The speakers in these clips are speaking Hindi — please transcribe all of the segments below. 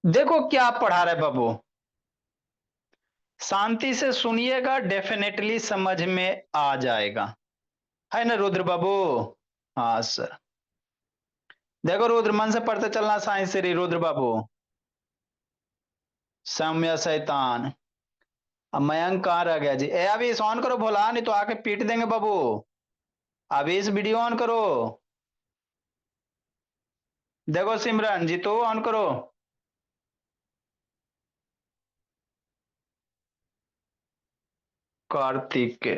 देखो क्या पढ़ा रहे बाबू, शांति से सुनिएगा, डेफिनेटली समझ में आ जाएगा। है ना रुद्र बाबू? हाँ सर। देखो रुद्र, मन से पढ़ते चलना, साइंस से रुद्र बाबू। सौम्य शैतान। अब मयंक कहाँ रह गया जी? ए अभी इस ऑन करो भोला, नहीं तो आके पीट देंगे बाबू। अभी इस वीडियो ऑन करो। देखो सिमरन जी तो ऑन करो। कार्तिक के।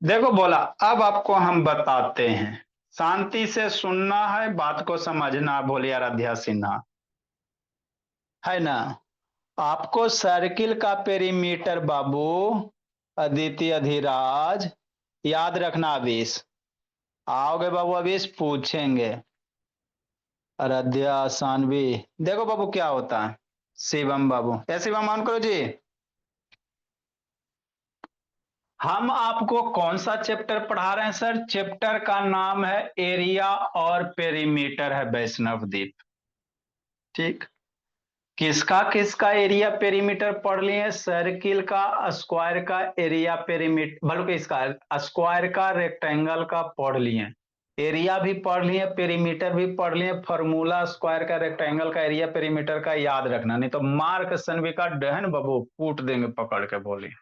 देखो बोला, अब आपको हम बताते हैं। शांति से सुनना है, बात को समझना, बोले आराध्या सिन्हा। है ना? आपको सर्किल का पेरीमीटर बाबू, अदिति अधिराज, याद रखना अभीस। आओगे बाबू अभीस पूछेंगे। आराध्या सानवी। देखो बाबू क्या होता है। शिवम बाबू, ए शिवम ऑन करो जी। हम आपको कौन सा चैप्टर पढ़ा रहे हैं सर? चैप्टर का नाम है एरिया और पेरीमीटर है वैष्णव दीप। ठीक। किसका किसका एरिया पेरीमीटर पढ़ लिए? सर्किल का, स्क्वायर का एरिया पेरीमीटर, बल्कि इसका स्क्वायर का, रेक्टेंगल का पढ़ लिए। एरिया भी पढ़ लिए, पेरीमीटर भी पढ़ लिए। फॉर्मूला स्क्वायर का, रेक्टेंगल का, एरिया पेरीमीटर का याद रखना, नहीं तो मार्क सनवी का डहन बाबू कूट देंगे पकड़ के। बोलिए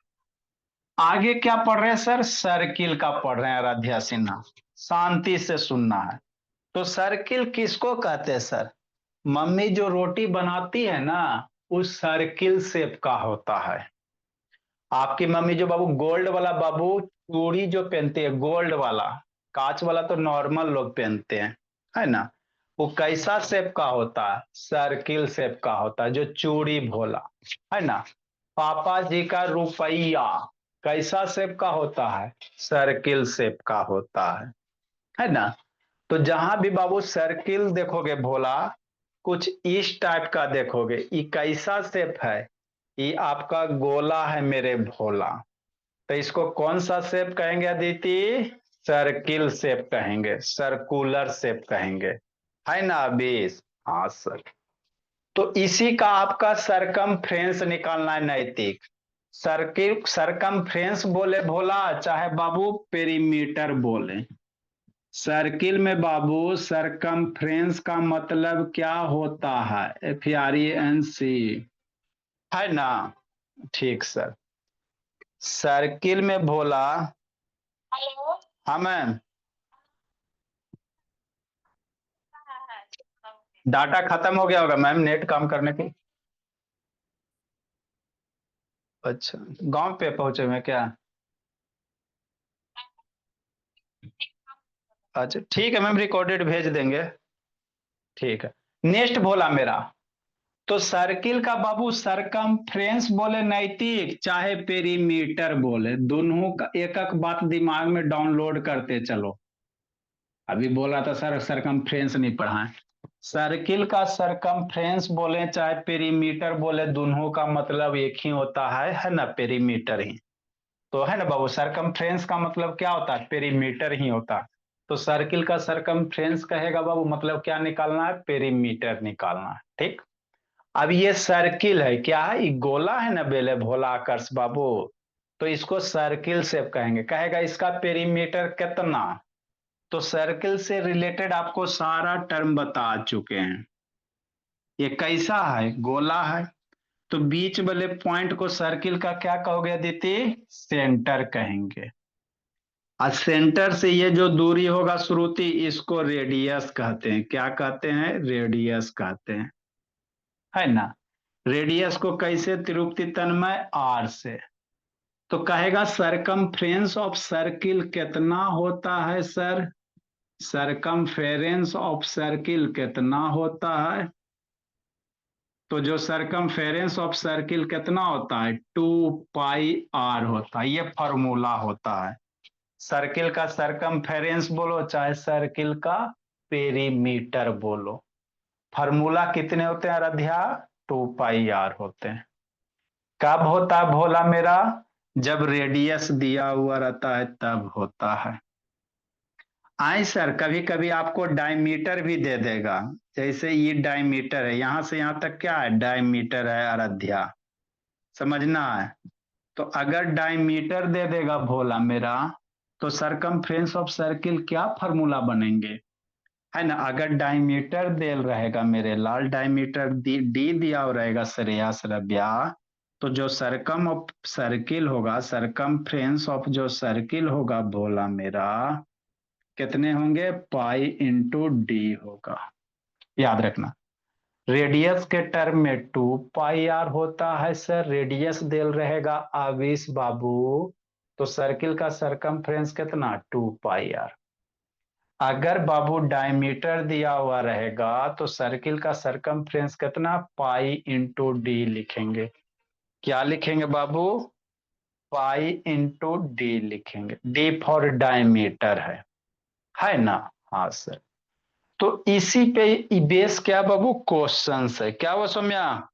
आगे क्या पढ़ रहे हैं सर? सर्किल का पढ़ रहे हैं आराध्या सिन्हा। शांति से सुनना है। तो सर्किल किसको कहते हैं सर? मम्मी जो रोटी बनाती है ना, उस सर्किल शेप का होता है। आपकी मम्मी जो बाबू गोल्ड वाला बाबू चूड़ी जो पहनते हैं, गोल्ड वाला, कांच वाला तो नॉर्मल लोग पहनते हैं, है ना? वो कैसा शेप का होता है? सर्किल शेप का होता है, जो चूड़ी भोला, है ना? पापा जी का रुपया कैसा शेप का होता है? सर्किल शेप का होता है ना? तो जहां भी बाबू सर्किल देखोगे भोला, कुछ इस टाइप का देखोगे। ये कैसा शेप है? ये आपका गोला है मेरे भोला। तो इसको कौन सा शेप कहेंगे अदिति? सर्किल शेप कहेंगे, सर्कुलर शेप कहेंगे। है ना अबीस? हाँ सर। तो इसी का आपका सरकमफ्रेंस निकालना है, नैतिक। सर्किल सरकमफ्रेंस बोले भोला, चाहे बाबू पेरीमीटर बोले। सर्किल में बाबू सरकमफ्रेंस का मतलब क्या होता है? FRENC। है ना? ठीक सर। सर्किल में भोला। हेलो। हाँ मैम। डाटा खत्म हो गया होगा मैम, नेट काम करने की। अच्छा, गांव पे पहुंचे हुए हैं क्या? अच्छा ठीक है मैम, रिकॉर्डेड भेज देंगे। ठीक है। नेक्स्ट बोला मेरा। तो सर्किल का बाबू सरकमफ्रेंस बोले नैतिक, चाहे पेरीमीटर बोले, दोनों का एक एक बात दिमाग में डाउनलोड करते चलो। अभी बोला था सर सरकमफ्रेंस नहीं पढ़ा है। सर्किल का सरकमफ्रेंस बोले चाहे पेरीमीटर बोले, दोनों का मतलब एक ही होता है ना? पेरीमीटर ही। तो है ना बाबू, सरकमफ्रेंस का मतलब क्या होता है? पेरीमीटर ही होता है। तो सर्किल का सरकमफ्रेंस कहेगा बाबू, मतलब क्या निकालना है? पेरीमीटर निकालना है। ठीक। अब ये सर्किल है, क्या है? ये गोला है ना बेले भोला आकर्ष बाबू। तो इसको सर्किल शेप कहेंगे। कहेगा इसका पेरीमीटर कितना? तो सर्किल से रिलेटेड आपको सारा टर्म बता चुके हैं। ये कैसा है? गोला है। तो बीच वाले पॉइंट को सर्किल का क्या कहोगे अदिति? सेंटर कहेंगे। और सेंटर से ये जो दूरी होगा श्रुति, इसको रेडियस कहते हैं। क्या कहते हैं? रेडियस कहते हैं। है ना? रेडियस को कैसे त्रिरुक्ति तन्मय? आर से। तो कहेगा सरकमफ्रेंस ऑफ सर्किल कितना होता है सर? सरकमफेरेंस ऑफ सर्किल कितना होता है? तो जो सरकमफेरेंस ऑफ सर्किल कितना होता है? 2 पाई r होता है। ये फॉर्मूला होता है। सर्किल का सरकमफेरेंस बोलो, चाहे सर्किल का पेरीमीटर बोलो, फॉर्मूला कितने होते हैं आराध्या? 2 पाई r होते हैं। कब होता है भोला मेरा? जब रेडियस दिया हुआ रहता है तब होता है। आए सर, कभी कभी आपको डायमीटर भी दे देगा। जैसे ये डायमीटर है, यहां से यहां तक क्या है, डायमीटर है आराध्या, समझना है। तो अगर डायमीटर दे देगा भोला मेरा, तो सरकमफ्रेंस ऑफ सर्किल क्या फार्मूला बनेंगे, है ना। अगर डायमीटर देल रहेगा मेरे लाल, डायमीटर डी दिया हो रहेगा श्रेयस रव्या, तो जो सरकम ऑफ सर्किल होगा, सरकमफ्रेंस ऑफ जो सर्किल होगा भोला मेरा, कितने होंगे, पाई इंटू डी होगा, याद रखना। रेडियस के टर्म में 2 पाई आर होता है सर, रेडियस देल रहेगा आवेश बाबू, तो सर्किल का सरकमफ्रेंस कितना, 2 पाई आर। अगर बाबू डायमीटर दिया हुआ रहेगा, तो सर्किल का सरकमफ्रेंस कितना, पाई इंटू डी लिखेंगे। क्या लिखेंगे बाबू, पाई इंटू डी लिखेंगे, डी फॉर डायमीटर है ना। हाँ सर। तो इसी पे बेस क्या बाबू, क्वेश्चन है क्या वो सौम्या,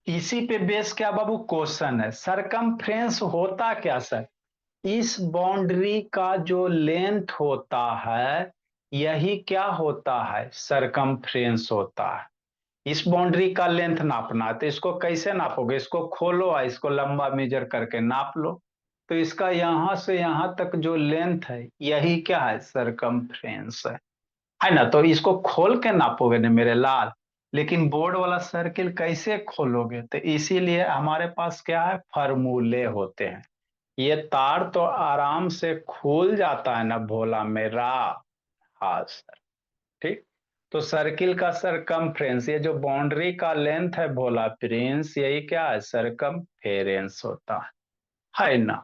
इसी पे बेस क्या बाबू, क्वेश्चन है। सरकमफ्रेंस होता क्या सर, इस बाउंड्री का जो लेंथ होता है, यही क्या होता है, सरकमफ्रेंस होता है। इस बाउंड्री का लेंथ नापना है, तो इसको कैसे नापोगे, इसको खोलो और इसको लंबा मेजर करके नाप लो। तो इसका यहां से यहां तक जो लेंथ है, यही क्या है, सरकमफ्रेंस है ना। तो इसको खोल के नापोगे ना मेरे लाल, लेकिन बोर्ड वाला सर्किल कैसे खोलोगे, तो इसीलिए हमारे पास क्या है, फॉर्मूले होते हैं। ये तार तो आराम से खुल जाता है ना भोला मेरा। हाँ सर। ठीक। तो सर्किल का सरकमफ्रेंस, ये जो बाउंड्री का लेंथ है भोला प्रिंस, यही क्या है, सरकमफेरेंस होता है ना।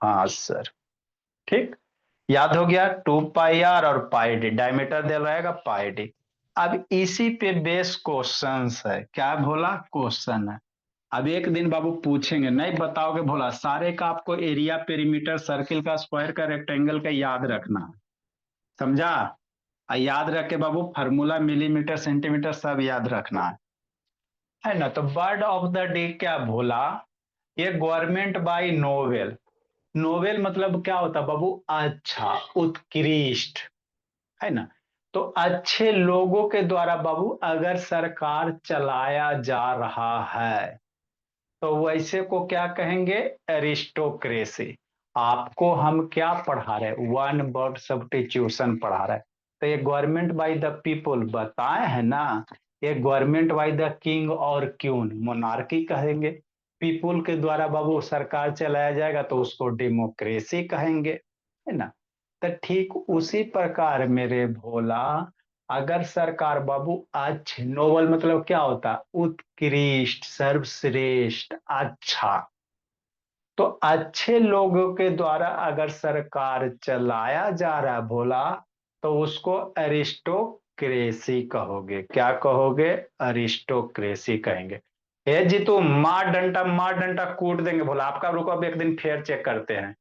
हाँ सर। ठीक। याद हो गया, 2 पाई आर और पाई डी, डायमीटर दे रहेगा पाई डी। अब इसी पे बेस क्वेश्चन है, क्या भोला, क्वेश्चन है। अब एक दिन बाबू पूछेंगे, नहीं बताओगे भोला, सारे का आपको एरिया पेरीमीटर सर्किल का स्क्वायर का रेक्टेंगल का याद रखना है, समझा। याद रख के बाबू फार्मूला मिलीमीटर सेंटीमीटर सब याद रखना है ना। तो बर्ड ऑफ द डे क्या भोला, ये गवर्नमेंट बाय नोवेल। नोवेल मतलब क्या होता बाबू, अच्छा, उत्कृष्ट, है ना। तो अच्छे लोगों के द्वारा बाबू अगर सरकार चलाया जा रहा है, तो वैसे को क्या कहेंगे, एरिस्टोक्रेसी। आपको हम क्या पढ़ा रहे, वन वर्ड सब्स्टिट्यूशन पढ़ा रहे। तो ये गवर्नमेंट बाय द पीपल बताए है ना, ये गवर्नमेंट बाय द किंग और क्यून, मोनार्की कहेंगे। पीपुल के द्वारा बाबू सरकार चलाया जाएगा तो उसको डेमोक्रेसी कहेंगे, है ना। तो ठीक उसी प्रकार मेरे भोला, अगर सरकार बाबू अच्छे, नोबल मतलब क्या होता, उत्कृष्ट, सर्वश्रेष्ठ, अच्छा, तो अच्छे लोगों के द्वारा अगर सरकार चलाया जा रहा है भोला, तो उसको अरिस्टोक्रेसी कहोगे, क्या कहोगे, अरिस्टोक्रेसी कहेंगे। हे जी तू मार डंटा कूट देंगे भोला आपका, रुको अब एक दिन फेयर चेक करते हैं।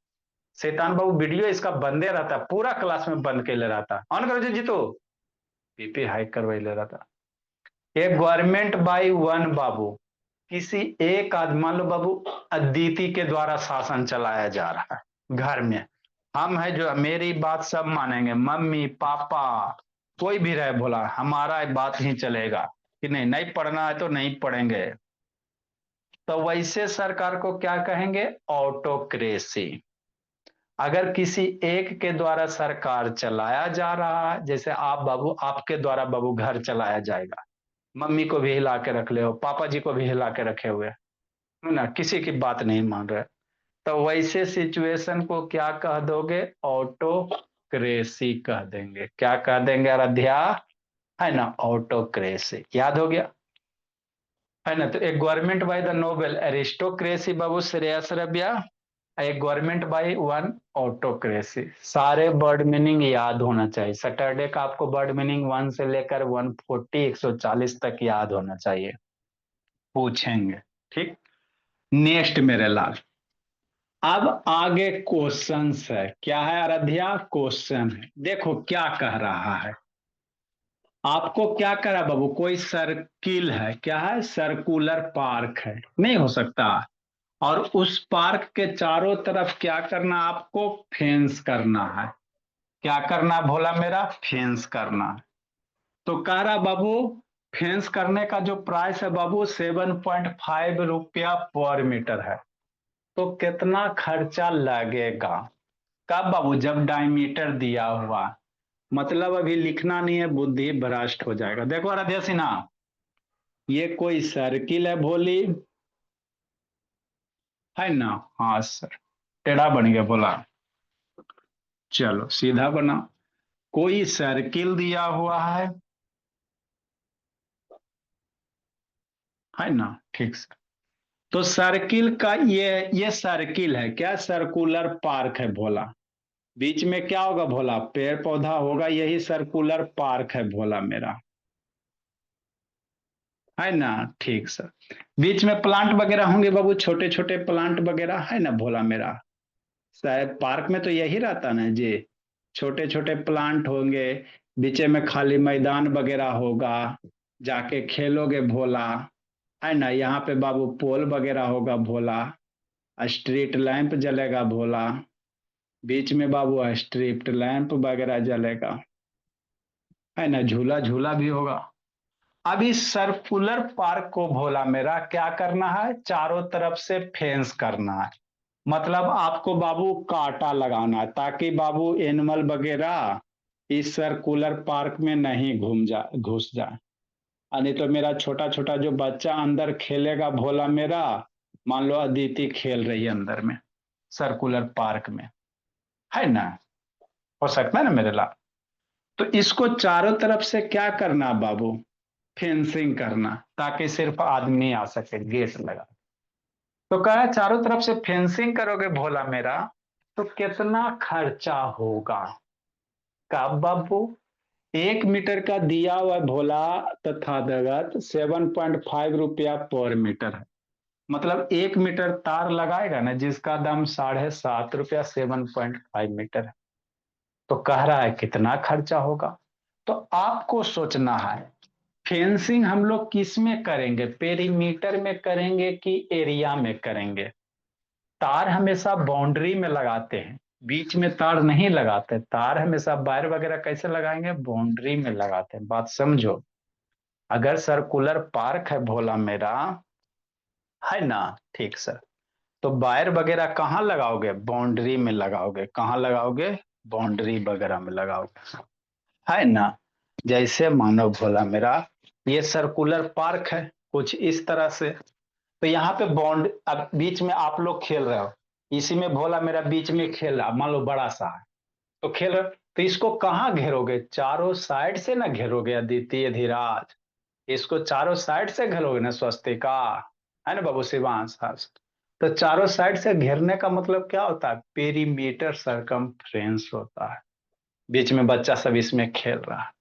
शैतान बाबू वीडियो इसका बंदे रहता, पूरा क्लास में बंद के ले रहता, ऑन करो जी जीतू, पीपी हाइक करवाई ले रहा था। ये गवर्नमेंट बाय वन बाबू, किसी एक आदमी, मान लो बाबू अदिति के द्वारा शासन चलाया जा रहा है घर में, हम है जो, मेरी बात सब मानेंगे, मम्मी पापा कोई भी रहे भोला, हमारा बात ही चलेगा कि नहीं, नहीं पढ़ना है तो नहीं पढ़ेंगे। तो वैसे सरकार को क्या कहेंगे, ऑटोक्रेसी। अगर किसी एक के द्वारा सरकार चलाया जा रहा है, जैसे आप बाबू, आपके द्वारा बाबू घर चलाया जाएगा, मम्मी को भी हिला के रख ले हो, पापा जी को भी हिला के रखे हुए है ना, किसी की बात नहीं मान रहे, तो वैसे सिचुएशन को क्या कह दोगे, ऑटोक्रेसी कह देंगे। क्या कह देंगे आराध्या, है ना, ऑटोक्रेसी। याद हो गया, है ना। तो एक government by the noble aristocracy बाबू श्रेयस रबिया, एक गवर्नमेंट बाय वन ऑटोक्रेसी। सारे वर्ड मीनिंग याद होना चाहिए, सैटरडे का आपको वर्ड मीनिंग 1 से लेकर 140 140 तक याद होना चाहिए, पूछेंगे। ठीक। नेक्स्ट मेरे लाल, अब आगे क्वेश्चन है, क्या है आराध्या, क्वेश्चन है। देखो क्या कह रहा है, आपको क्या कह रहा है बाबू, कोई सर्किल है, क्या है, सर्कुलर पार्क है, नहीं हो सकता, और उस पार्क के चारों तरफ क्या करना, आपको फेंस करना है। क्या करना भोला मेरा, फेंस करना। तो कह रहा बाबू फेंस करने का जो प्राइस है बाबू 7.5 रुपया पर मीटर है। तो कितना खर्चा लगेगा, कब बाबू, जब डायमीटर दिया हुआ। मतलब अभी लिखना नहीं है, बुद्धि भ्रष्ट हो जाएगा। देखो राधे सिन्हा, ये कोई सर्किल है भोली, है ना। हाँ सर, टेढ़ा बन गया बोला। चलो सीधा बना। कोई सर्किल दिया हुआ है ना। ठीक सर। तो सर्किल का ये सर्किल है क्या, सर्कुलर पार्क है भोला। बीच में क्या होगा भोला, पेड़ पौधा होगा, यही सर्कुलर पार्क है भोला मेरा, है ना। ठीक सर। बीच में प्लांट वगैरह होंगे बाबू, छोटे छोटे प्लांट वगैरह, है ना भोला मेरा। शायद पार्क में तो यही रहता ना जी, छोटे छोटे प्लांट होंगे, बीच में खाली मैदान वगैरह होगा, जाके खेलोगे भोला, है ना। यहाँ पे बाबू पोल वगैरह होगा भोला, स्ट्रीट लैंप जलेगा भोला, बीच में बाबू स्ट्रीट लैंप वगैरह जलेगा, है ना। झूला झूला भी होगा। अब इस सर्कुलर पार्क को भोला मेरा क्या करना है, चारों तरफ से फेंस करना है। मतलब आपको बाबू कांटा लगाना है, ताकि बाबू एनिमल वगैरह इस सर्कुलर पार्क में नहीं घुस जाए। नहीं तो मेरा छोटा छोटा जो बच्चा अंदर खेलेगा भोला मेरा, मान लो अदिति खेल रही है अंदर में सर्कुलर पार्क में, है ना। हो सकता है ना मेरे लाल। तो इसको चारों तरफ से क्या करना बाबू, फेंसिंग करना, ताकि सिर्फ आदमी आ सके, गेट लगा। तो कहा चारों तरफ से फेंसिंग करोगे भोला मेरा, तो कितना खर्चा होगा। कब बाबू, 1 मीटर का दिया हुआ भोला तथागत 7.5 रुपया पर मीटर है। मतलब 1 मीटर तार लगाएगा ना, जिसका दाम 7.5 रुपया, 7.5 मीटर है। तो कह रहा है कितना खर्चा होगा। तो आपको सोचना है, फेंसिंग हम लोग किस में करेंगे, पेरीमीटर में करेंगे कि एरिया में करेंगे। तार हमेशा बाउंड्री में लगाते हैं, बीच में तार नहीं लगाते। तार हमेशा वायर वगैरह कैसे लगाएंगे, बाउंड्री में लगाते हैं। बात समझो। अगर सर्कुलर पार्क है भोला मेरा, है ना। ठीक सर। तो वायर वगैरह कहाँ लगाओगे, बाउंड्री में लगाओगे। कहाँ लगाओगे, बाउंड्री वगैरह में लगाओगे, है ना। जैसे मानो भोला मेरा, ये सर्कुलर पार्क है कुछ इस तरह से। तो यहाँ पे बॉन्ड, अब बीच में आप लोग खेल रहे हो, इसी में भोला मेरा बीच में खेल रहा, मान लो बड़ा सा है, तो खेल रहे हो। तो इसको कहाँ घेरोगे, चारों साइड से ना घेरोगे अद्वितीय धीराज। इसको चारों साइड से घेरोगे ना स्वस्तिका, है ना बाबू शिवांश हर्ष। तो चारों साइड से घेरने का मतलब क्या होता है, पेरीमीटर सरकमफ्रेंस होता है। बीच में बच्चा सब इसमें खेल रहा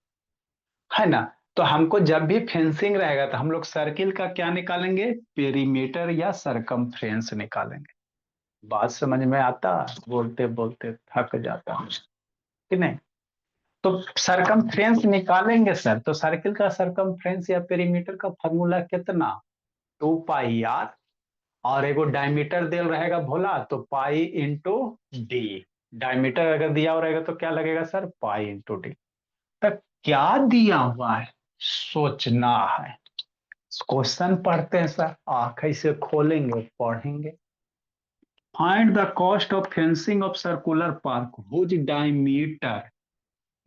है ना। तो हमको जब भी फेंसिंग रहेगा तो हम लोग सर्किल का क्या निकालेंगे, पेरीमीटर या सरकमफ्रेंस निकालेंगे। बात समझ में आता, बोलते बोलते थक जाता हूँ कि नहीं। तो सरकमफ्रेंस निकालेंगे सर, तो सर्किल का सरकमफ्रेंस या पेरीमीटर का फॉर्मूला कितना, 2 पाई आर। और एगो डायमीटर दिल रहेगा भोला, तो पाई इंटू डी। डायमीटर अगर दिया हुआ रहेगा तो क्या लगेगा सर, पाई इंटू डी। तक क्या दिया हुआ है, सोचना है। क्वेश्चन पढ़ते हैं सर, आंख ऐसे खोलेंगे पढ़ेंगे। Find the cost of fencing of circular park whose diameter.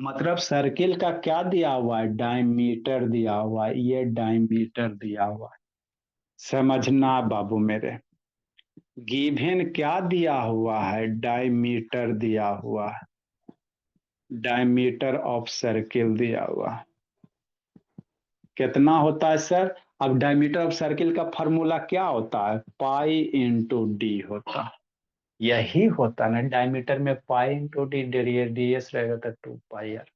मतलब सर्किल का क्या दिया हुआ है, डायमीटर दिया हुआ है, ये डायमीटर दिया हुआ है। समझना बाबू मेरे, गिवन क्या दिया हुआ है, डायमीटर दिया हुआ है, डायमीटर ऑफ सर्किल दिया हुआ है। कितना होता है सर, अब डायमीटर ऑफ सर्किल का फॉर्मूला क्या होता है, पाई इंटू डी होता है। यही होता ना डायमीटर में, पाई इंटू डी, रेडियस रहेगा तो 2 पाई आर।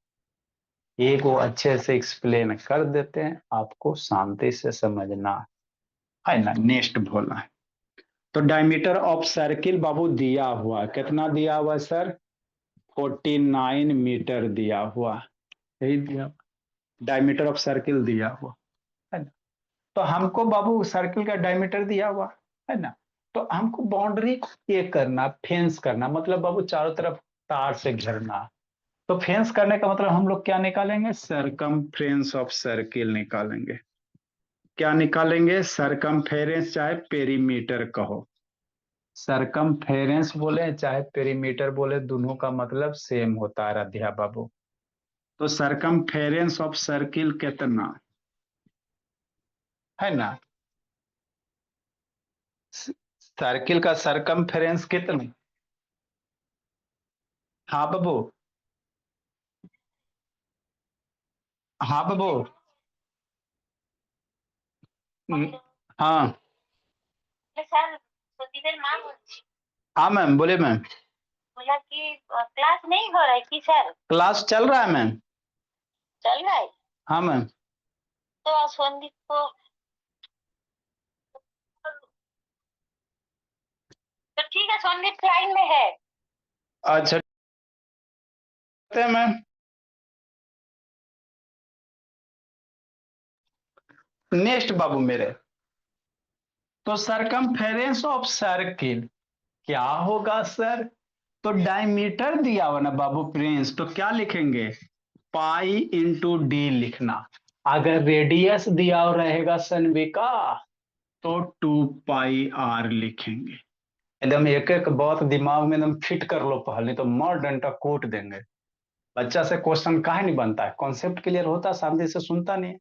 एक वो अच्छे से एक्सप्लेन कर देते हैं, आपको शांति से समझना है ना। नेक्स्ट बोलना है। तो डायमीटर ऑफ सर्किल बाबू दिया हुआ, कितना दिया हुआ सर, 49 मीटर दिया हुआ, यही दिया। डायमीटर ऑफ सर्किल दिया हुआ, है ना। तो हमको बाबू सर्किल का डायमीटर दिया हुआ, है ना। तो हमको बाउंड्री ये करना, फेंस करना, मतलब बाबू चारों तरफ तार से घेरना। तो फेंस करने का मतलब हम लोग क्या निकालेंगे, सरकमफ्रेंस ऑफ सर्किल निकालेंगे। क्या निकालेंगे, सरकमफेरेंस चाहे पेरीमीटर कहो, सरकमफेरेंस बोले चाहे पेरीमीटर बोले, दोनों का मतलब सेम होता है राधिया बाबू। तो सरकमफेरेंस ऑफ सर्किल कितना है ना, सर्किल का सरकमफेरेंस कितना। हाँ बाबू, हाँ बाबू। हम्म, हाँ স্যার সতীদের মা বলছি। हाँ मैम, बोले मैम। बोला कि क्लास नहीं हो रहा है कि सर। क्लास चल रहा है मैम। चल रहा है। हाँ मैम। तो संदीप को तो ठीक है, संदीप लाइन में है। अच्छा मैम, नेक्स्ट बाबू मेरे, तो सरकमफेरेंस ऑफ सर्किल क्या होगा सर, तो डायमीटर दिया हुआ ना बाबू प्रिंस, तो क्या लिखेंगे, पाई इंटू डी लिखना। अगर रेडियस दिया हुआ रहेगा सनविका, तो 2 पाई आर लिखेंगे। एकदम एक एक बात दिमाग में एकदम फिट कर लो पहले, तो मार डंडा कूट देंगे। बच्चा से क्वेश्चन काहे नहीं बनता है, कॉन्सेप्ट क्लियर होता है, सामने से सुनता नहीं है।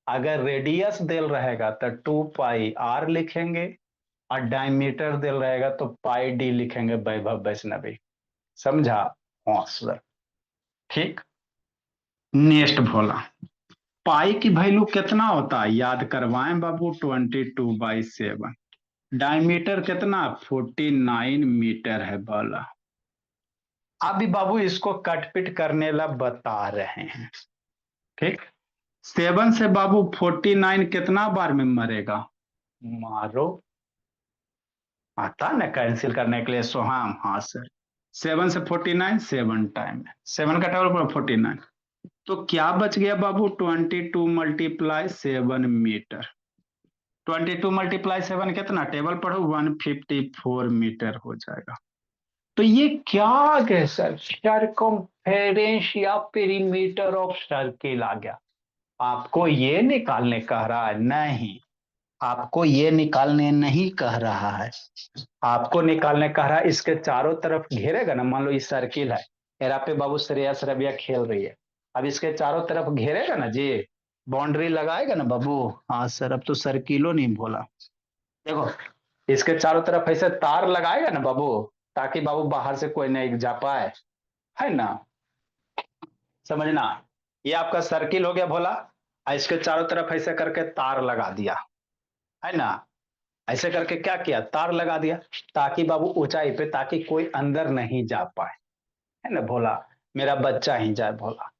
अगर रेडियस दिल रहेगा तो 2 पाई आर लिखेंगे, और डायमीटर दिल रहेगा तो पाई डी लिखेंगे वैभव वैष्णवी। समझा, हाँ सर, ठीक। नेक्स्ट भोला, पाई की वैल्यू कितना होता है याद करवाएं बाबू, 22/7। डायमीटर कितना, 49 मीटर है बोला। अभी बाबू इसको कटपिट करने ला बता रहे हैं, ठीक। 7 से बाबू 49 कितना बार में मरेगा, मारो, आता ना कैंसिल करने के लिए सोहाम, हाँ सर। 7 से 49, 7 टाइम, 7 का टेबल पर 49, तो क्या बच गया बाबू, 22 × 7 मीटर। 22 × 7 कितना, टेबल पढ़ो, 154 मीटर हो जाएगा। तो ये क्या आ गया सर, सरकमफेरेंस या पेरीमीटर ऑफ सर्किल आ गया। आपको ये निकालने कह रहा है, नहीं, आपको ये निकालने नहीं कह रहा है, आपको निकालने कह रहा है इसके चारों तरफ घेरेगा ना, मान लो ये सर्किल है, एरा पे बाबू श्रेयस रबिया खेल रही है, अब इसके चारों तरफ घेरेगा ना जी, बाउंड्री लगाएगा ना बाबू। हाँ सर, अब तो सर्किलो नहीं बोला, देखो इसके चारों तरफ ऐसे तार लगाएगा ना बाबू, ताकि बाबू बाहर से कोई नहीं जा पाए, है ना, समझना। ये आपका सर्किल हो गया भोला, और इसके चारों तरफ ऐसे करके तार लगा दिया, है ना, ऐसे करके क्या किया, तार लगा दिया, ताकि बाबू ऊंचाई पे, ताकि कोई अंदर नहीं जा पाए, है ना भोला, मेरा बच्चा ही जाए भोला।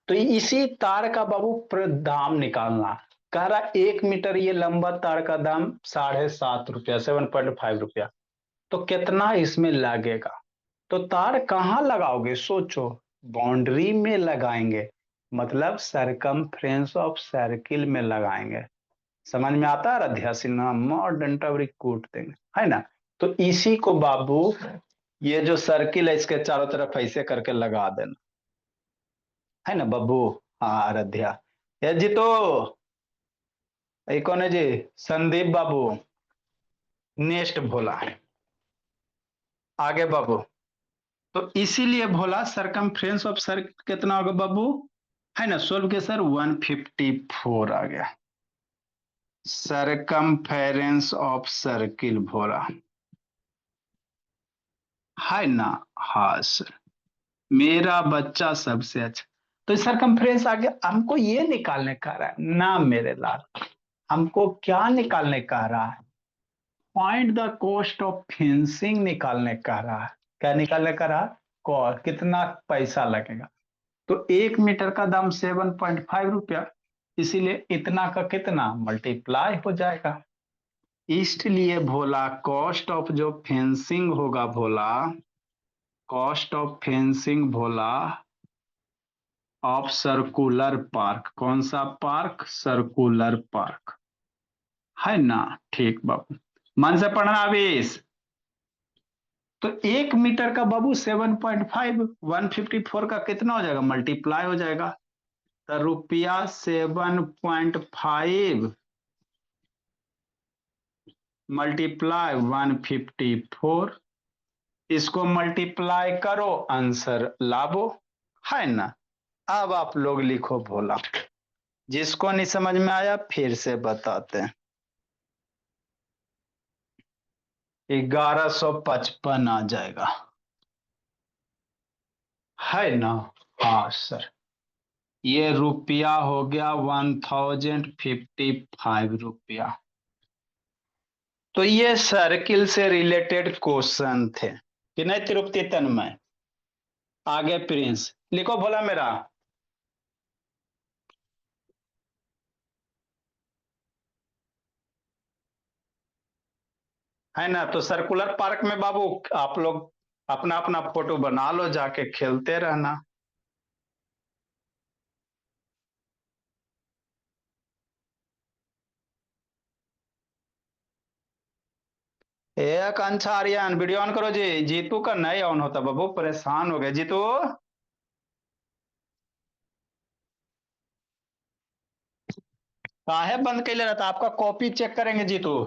तो इसी तार का बाबू दाम निकालना, कह रहा 1 मीटर ये लंबा तार का दाम 7.5 रुपया, 7.5 रुपया, तो कितना इसमें लगेगा। तो तार कहाँ लगाओगे सोचो, बाउंड्री में लगाएंगे, मतलब सरकमफ्रेंस ऑफ सर्किल में लगाएंगे। समझ में आता है राध्या सिन्हा, और डंटा बड़ी कूट देंगे, है ना। तो इसी को बाबू, ये जो सर्किल है इसके चारों तरफ ऐसे करके लगा देना, है ना बाबू। हाँ आराध्या, ये जी तो ये कौन है जी, संदीप बाबू। नेक्स्ट भोला, आगे बाबू, तो इसीलिए भोला सरकमफ्रेंस ऑफ सर्किल कितना होगा बाबू, है ना, सोल्व के सर 154 आ गया, सरकमफेरेंस ऑफ सर्किल भोला, है ना। हाँ सर, मेरा बच्चा सबसे अच्छा। तो सरकमफ्रेंस आ गया, हमको ये निकालने का रहा है ना मेरे लाल, हमको क्या निकालने का रहा है, find the cost of fencing निकालने का रहा है। क्या निकालने का रहा, कॉस्ट कितना पैसा लगेगा, तो 1 मीटर का दाम 7.5 रुपया, इसीलिए इतना का कितना मल्टीप्लाई हो जाएगा। इसलिए भोला कॉस्ट ऑफ जो फेंसिंग होगा Bhola, cost of fencing Bhola of circular park, कौन सा पार्क, सर्कुलर पार्क, है ना, ठीक बाबू। मन से पढ़ना अभी, तो 1 मीटर का बाबू 7.5, 154 का कितना हो जाएगा, मल्टीप्लाई हो जाएगा। तो रुपया 7.5 मल्टीप्लाई 154, इसको मल्टीप्लाई करो, आंसर लाभो, है ना। अब आप लोग लिखो भोला, जिसको नहीं समझ में आया फिर से बताते हैं। 1155 आ जाएगा, है ना। हाँ सर, ये रुपया हो गया 1055 रुपया। तो ये सर्किल से रिलेटेड क्वेश्चन थे कि नहीं तिरुपति तन्मय। आगे प्रिंस लिखो भोला मेरा। है ना। तो सर्कुलर पार्क में बाबू आप लोग अपना अपना फोटो बना लो, जाके खेलते रहना। ए आकांक्षा आर्यन वीडियो ऑन करो जी। जीतू का नहीं ऑन होता बाबू, परेशान हो गए जीतू। काहे बंद कैले रहता, आपका कॉपी चेक करेंगे जीतू।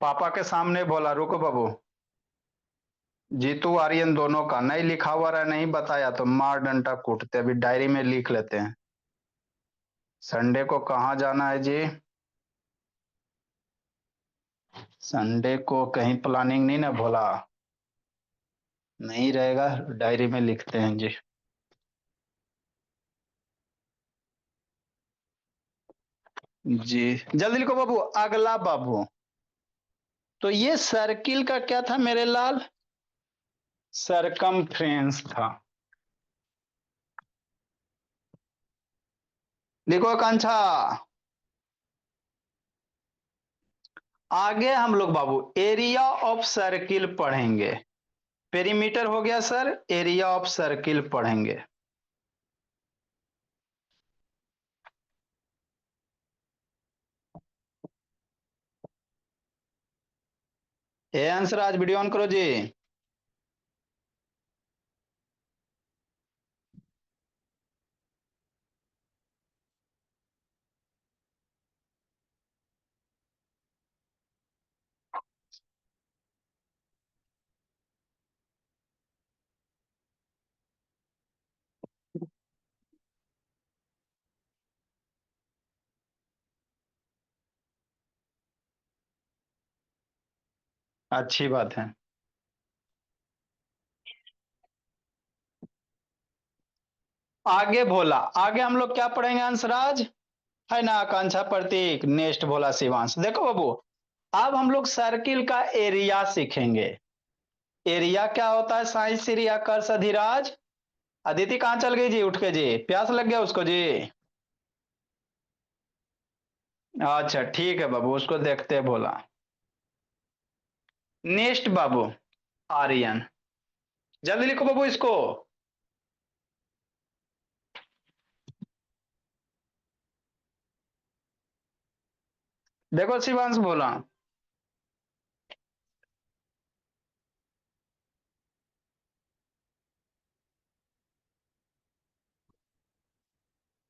पापा के सामने बोला, रुको बाबू। जीतू आर्यन दोनों का नहीं लिखा हुआ रहा, नहीं बताया तो मार डंडा कूटते, अभी डायरी में लिख लेते हैं। संडे को कहाँ जाना है जी, संडे को कहीं प्लानिंग नहीं ना भोला, नहीं रहेगा, डायरी में लिखते हैं जी। जी जल्दी लिखो बाबू। अगला बाबू, तो ये सर्किल का क्या था मेरे लाल, सरकमफ्रेंस था। लिखो आकांक्षा। आगे हम लोग बाबू एरिया ऑफ सर्किल पढ़ेंगे। पेरीमीटर हो गया सर, एरिया ऑफ सर्किल पढ़ेंगे। ए हंसराज वीडियो ऑन करो जी। अच्छी बात है। आगे भोला, आगे हम लोग क्या पढ़ेंगे हंसराज, है ना। आकांक्षा प्रतीक नेक्स्ट भोला शिवांश। देखो बाबू, अब हम लोग सर्किल का एरिया सीखेंगे। एरिया क्या होता है, साइंस एरिया कर सधीराज। अदिति कहाँ चल गई जी, उठ के जी, प्यास लग गया उसको जी। अच्छा ठीक है बाबू, उसको देखते हैं भोला। नेक्स्ट बाबू आर्यन, जल्दी लिखो बाबू इसको। देखो शिवांश भोला,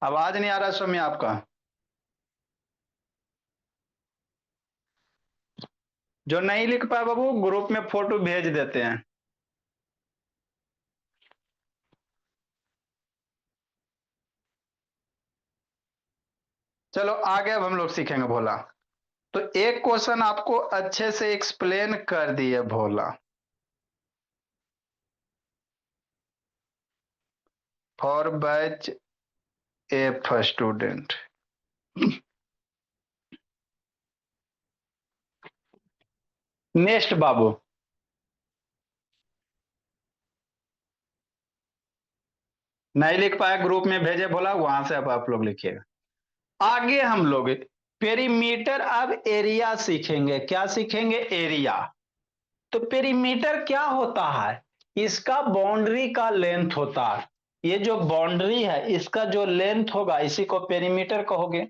आवाज नहीं आ रहा स्वामी आपका। जो नहीं लिख पाए बाबू ग्रुप में फोटो भेज देते हैं। चलो आगे अब हम लोग सीखेंगे भोला। तो एक क्वेश्चन आपको अच्छे से एक्सप्लेन कर दिए Bhola, for batch F student. Next बाबू, नहीं लिख पाए ग्रुप में भेजे भोला, वहां से अब आप लोग लिखिएगा। आगे हम लोग पेरीमीटर अब एरिया सीखेंगे। क्या सीखेंगे, एरिया। तो पेरीमीटर क्या होता है, इसका बाउंड्री का लेंथ होता है। ये जो बाउंड्री है इसका जो लेंथ होगा इसी को पेरीमीटर कहोगे।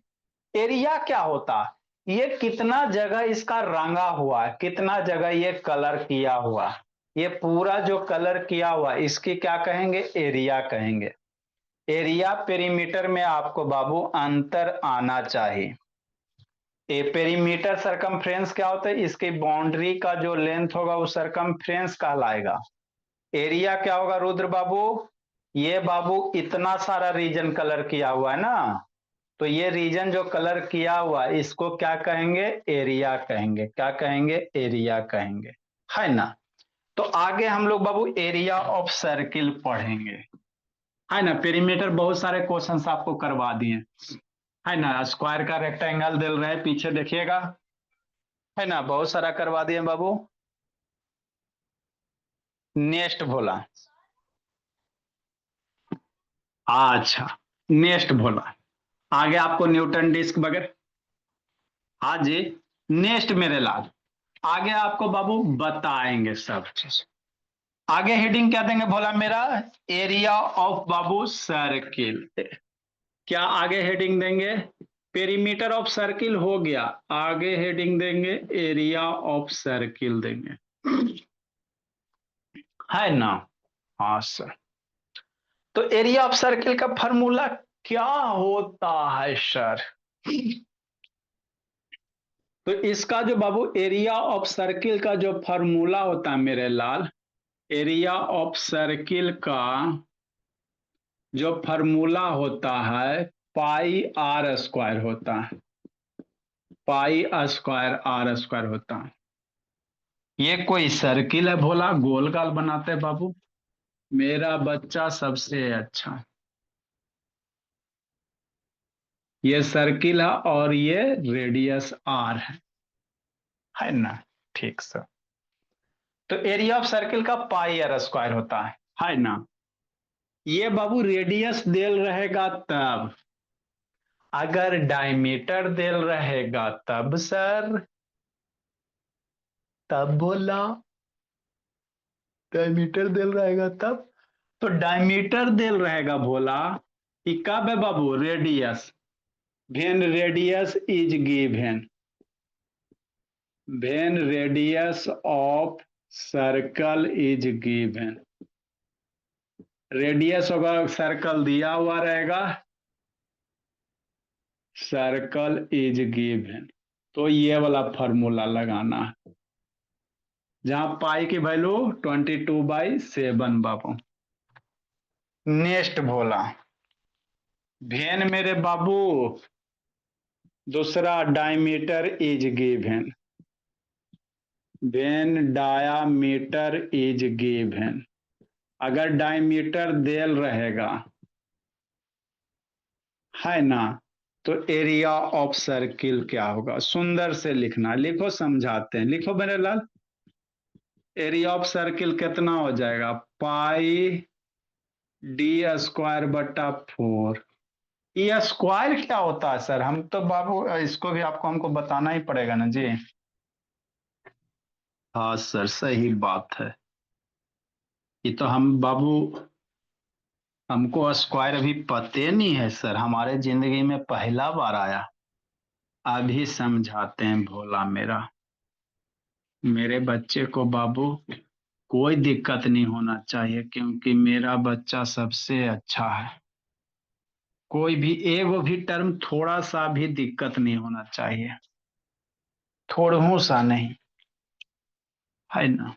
एरिया क्या होता है, ये कितना जगह इसका रंगा हुआ है, कितना जगह ये कलर किया हुआ, ये पूरा जो कलर किया हुआ इसकी क्या कहेंगे, एरिया कहेंगे। एरिया पेरीमीटर में आपको बाबू अंतर आना चाहिए। ए पेरीमीटर सरकमफ्रेंस क्या होता है, इसकी बाउंड्री का जो लेंथ होगा वो सरकमफ्रेंस कहलाएगा। एरिया क्या होगा रुद्र बाबू, ये बाबू इतना सारा रीजन कलर किया हुआ है ना, तो ये रीजन जो कलर किया हुआ इसको क्या कहेंगे, एरिया कहेंगे। क्या कहेंगे, एरिया कहेंगे, है ना। तो आगे हम लोग बाबू एरिया ऑफ सर्किल पढ़ेंगे, है ना। पेरीमीटर बहुत सारे क्वेश्चंस आपको करवा दिए, है ना। स्क्वायर का रेक्टेंगल दे रहे हैं, पीछे देखिएगा, है ना, बहुत सारा करवा दिए बाबू। नेक्स्ट भोला, अच्छा नेक्स्ट भोला, आगे आपको न्यूटन डिस्क वगैरह, हाँ जी। नेक्स्ट मेरे लाल, आगे आपको बाबू बताएंगे सब चीज। आगे हेडिंग क्या देंगे भोला मेरा, एरिया ऑफ बाबू सर्किल। क्या आगे हेडिंग देंगे, पेरीमीटर ऑफ सर्किल हो गया, आगे हेडिंग देंगे एरिया ऑफ सर्किल देंगे, है ना। हाँ सर। तो एरिया ऑफ सर्किल का फॉर्मूला क्या होता है सर, तो इसका जो बाबू एरिया ऑफ सर्किल का जो फॉर्मूला होता है मेरे लाल, एरिया ऑफ सर्किल का जो फॉर्मूला होता है पाई आर स्क्वायर होता है, पाई स्क्वायर आर स्क्वायर होता है। ये कोई सर्किल है भोला, गोल गाल बनाते हैं बाबू, मेरा बच्चा सबसे अच्छा। ये सर्किल है और ये रेडियस आर है ना। ठीक सर। तो एरिया ऑफ सर्किल का पाई आर स्क्वायर होता है ना। ये बाबू रेडियस देल रहेगा तब, अगर डायमीटर देल रहेगा तब सर, तब बोला, डायमीटर देल रहेगा तब। तो डायमीटर देल रहेगा भोला, कि कब है बाबू, radius, when radius is given, when radius of circle is given. Radius होगा, सर्कल दिया हुआ रहेगा, सर्कल इज गिवन, तो ये वाला फॉर्मूला लगाना है, जहां पाई की value 22/7 Babu. Next Bhola, when मेरे बाबू दूसरा diameter is given, when diameter is given, अगर डायमीटर देल रहेगा, है ना, तो एरिया ऑफ सर्किल क्या होगा, सुंदर से लिखना, लिखो समझाते हैं, लिखो मेरे लाल। एरिया ऑफ सर्किल कितना हो जाएगा, पाई डी स्क्वायर बटा 4। ये स्क्वायर क्या होता है सर, हम तो बाबू इसको भी आपको हमको बताना ही पड़ेगा ना जी। हाँ सर सही बात है, ये तो हम बाबू, हमको स्क्वायर अभी पते नहीं है सर, हमारे जिंदगी में पहला बार आया, अभी समझाते हैं भोला मेरा। मेरे बच्चे को बाबू कोई दिक्कत नहीं होना चाहिए, क्योंकि मेरा बच्चा सबसे अच्छा है, कोई भी एगो भी टर्म थोड़ा सा भी दिक्कत नहीं होना चाहिए, थोड़ा सा नहीं, है ना।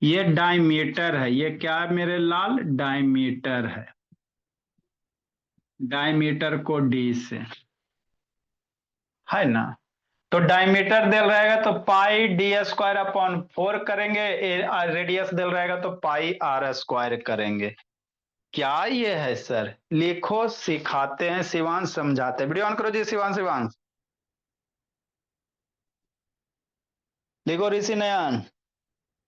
ये डायमीटर है, ये क्या है मेरे लाल, डायमीटर है, डायमीटर को डी से, है ना। तो डायमीटर दिल रहेगा तो पाई डी स्क्वायर अपॉन 4 करेंगे, रेडियस दिल रहेगा तो पाई आर स्क्वायर करेंगे। क्या ये है सर, लिखो, सिखाते हैं, शिवांश समझाते हैं, वीडियो ऑन करो जी, शिवांश, शिवांश लिखो, ऋषि नयन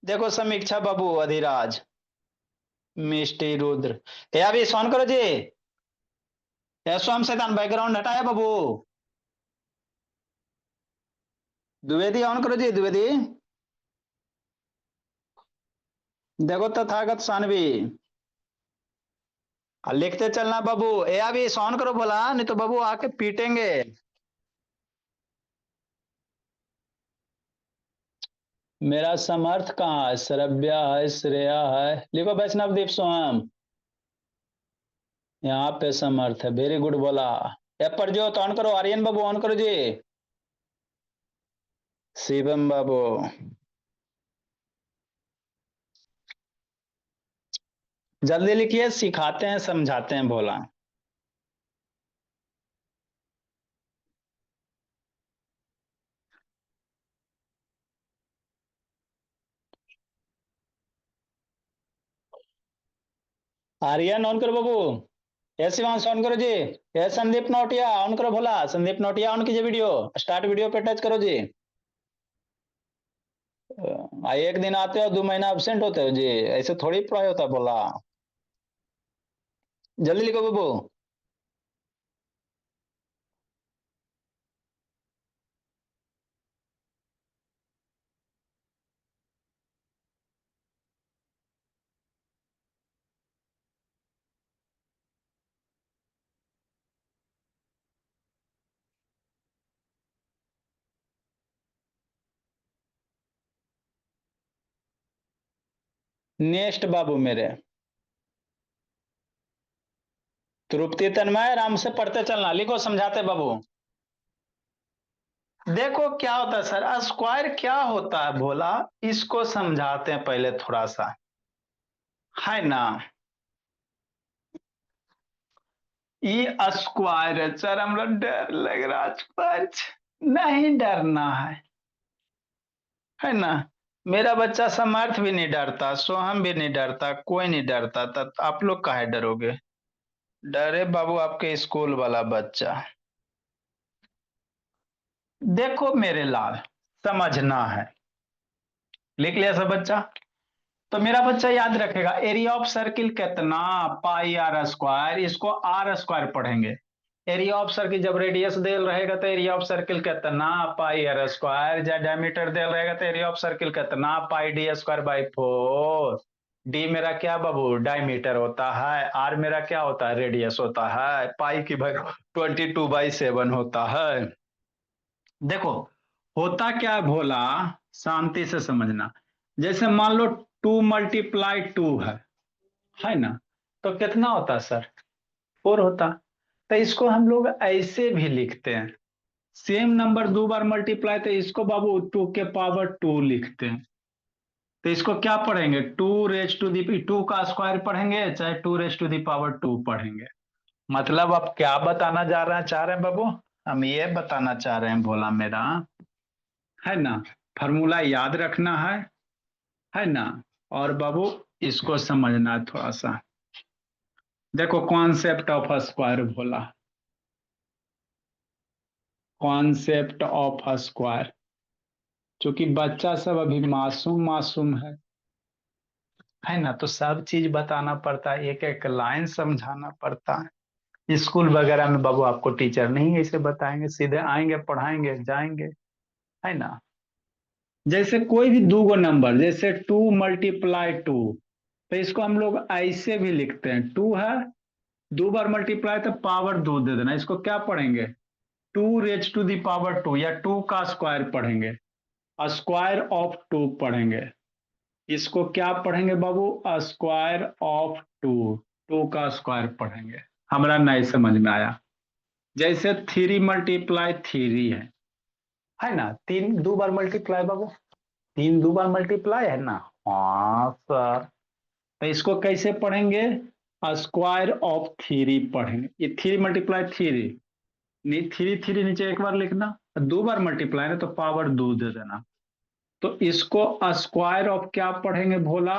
देखो, समीक्षा बाबू, अधिराज, मिष्टी रुद्र, ये अभी ऑन करो जी, ये स्वयं शैतान बैकग्राउंड हटाया बाबू, द्विवेदी ऑन करो जी, द्विवेदी देखो, तथागत सानवी, लिखते चलना बाबू। ए अभी ऑन करो बोला, नहीं तो बाबू आके पीटेंगे। मेरा समर्थ कहाँ है? श्रव्या है, श्रेया है, लिखो वैष्णव दीप सोहम। यहाँ पे समर्थ है, वेरी गुड बोला। ऐप पर जो तो ऑन करो, आर्यन बाबू ऑन करो जी। शिवम बाबू। जल्दी लिखिए, सिखाते हैं समझाते हैं बोला। आर्यन ऑन करो बाबू। ये शिवांश ऑन करो जी। ये संदीप नोटिया ऑन करो भोला, संदीप नोटिया ऑन कीजिए वीडियो। स्टार्ट वीडियो पे टच करो जी। एक दिन आते हो 2 महीना एबसेंट होते हो जी, ऐसे थोड़ी पढ़ाई होता है बोला। जल्दी लिखो बाबू। नेक्स्ट बाबू मेरे। तृप्ति तन्मय आराम से पढ़ते चलना, लिखो समझाते बाबू। देखो क्या होता है सर, स्क्वायर क्या होता है भोला, इसको समझाते हैं पहले थोड़ा सा, है ना। ये स्क्वायर है सर, हम लोग डर लग रहा है स्क्वायर से। नहीं डरना है ना। मेरा बच्चा समर्थ भी नहीं डरता, सोहम भी नहीं डरता, कोई नहीं डरता, तब आप लोग काहे डरोगे। डरे बाबू आपके स्कूल वाला बच्चा। देखो मेरे लाल, समझना है। लिख लिया सब बच्चा। तो मेरा बच्चा याद रखेगा, एरिया ऑफ सर्किल कितना, पाई आर स्क्वायर, इसको आर स्क्वायर पढ़ेंगे। एरिया ऑफ सर्किल जब रेडियस देल रहेगा तो एरिया ऑफ सर्किल कितना, पाई आर स्क्वायर। जब डायमीटर देल रहेगा तो एरिया ऑफ सर्किल कितना, पाई डी स्क्वायर बाई 4। डी मेरा क्या बाबू, डायमीटर होता है, आर मेरा क्या होता है, रेडियस होता है, पाई की वैल्यू 22/7 होता है। देखो होता क्या है भोला, शांति से समझना। जैसे मान लो 2 × 2 है ना, तो कितना होता है सर, 4 होता। तो इसको हम लोग ऐसे भी लिखते हैं, सेम नंबर 2 बार मल्टीप्लाई, तो इसको बाबू 2 के पावर 2 लिखते हैं। तो इसको क्या पढ़ेंगे, 2 का स्क्वायर पढ़ेंगे, चाहे 2 पढ़ेंगे। मतलब आप क्या बताना चाह रहे हैं बाबू, हम ये बताना चाह रहे हैं भोला मेरा, है ना। फॉर्मूला याद रखना है ना। और बाबू इसको समझना है थोड़ा सा। देखो concept of square Bhola, concept of square. क्योंकि बच्चा सब अभी मासूम मासूम है ना, तो सब चीज बताना पड़ता है, एक एक लाइन समझाना पड़ता है। स्कूल वगैरह में बाबू आपको टीचर नहीं ऐसे बताएंगे, सीधे आएंगे पढ़ाएंगे जाएंगे, है ना। जैसे कोई भी दो गो नंबर, जैसे 2 × 2, तो इसको हम लोग ऐसे भी लिखते हैं, 2 है, 2 बार मल्टीप्लाई तो पावर 2 दे देना, इसको क्या पढ़ेंगे, 2 × 2 या 2 का स्क्वायर पढ़ेंगे, स्क्वायर ऑफ 2 पढ़ेंगे। इसको क्या पढ़ेंगे बाबू, स्क्वायर ऑफ 2, 2 का स्क्वायर पढ़ेंगे। हमारा नहीं समझ में आया। जैसे 3 × 3 है ना, 3 2 बार मल्टीप्लाई बाबू, 3 2 बार मल्टीप्लाई है ना। हाँ सर, तो इसको कैसे पढ़ेंगे, स्क्वायर ऑफ 3 पढ़ेंगे। ये 3 × 3, नहीं 3 नीचे एक बार लिखना, 2 बार मल्टीप्लाई है तो पावर 2 दे देना। तो इसको स्क्वायर ऑफ क्या पढ़ेंगे भोला,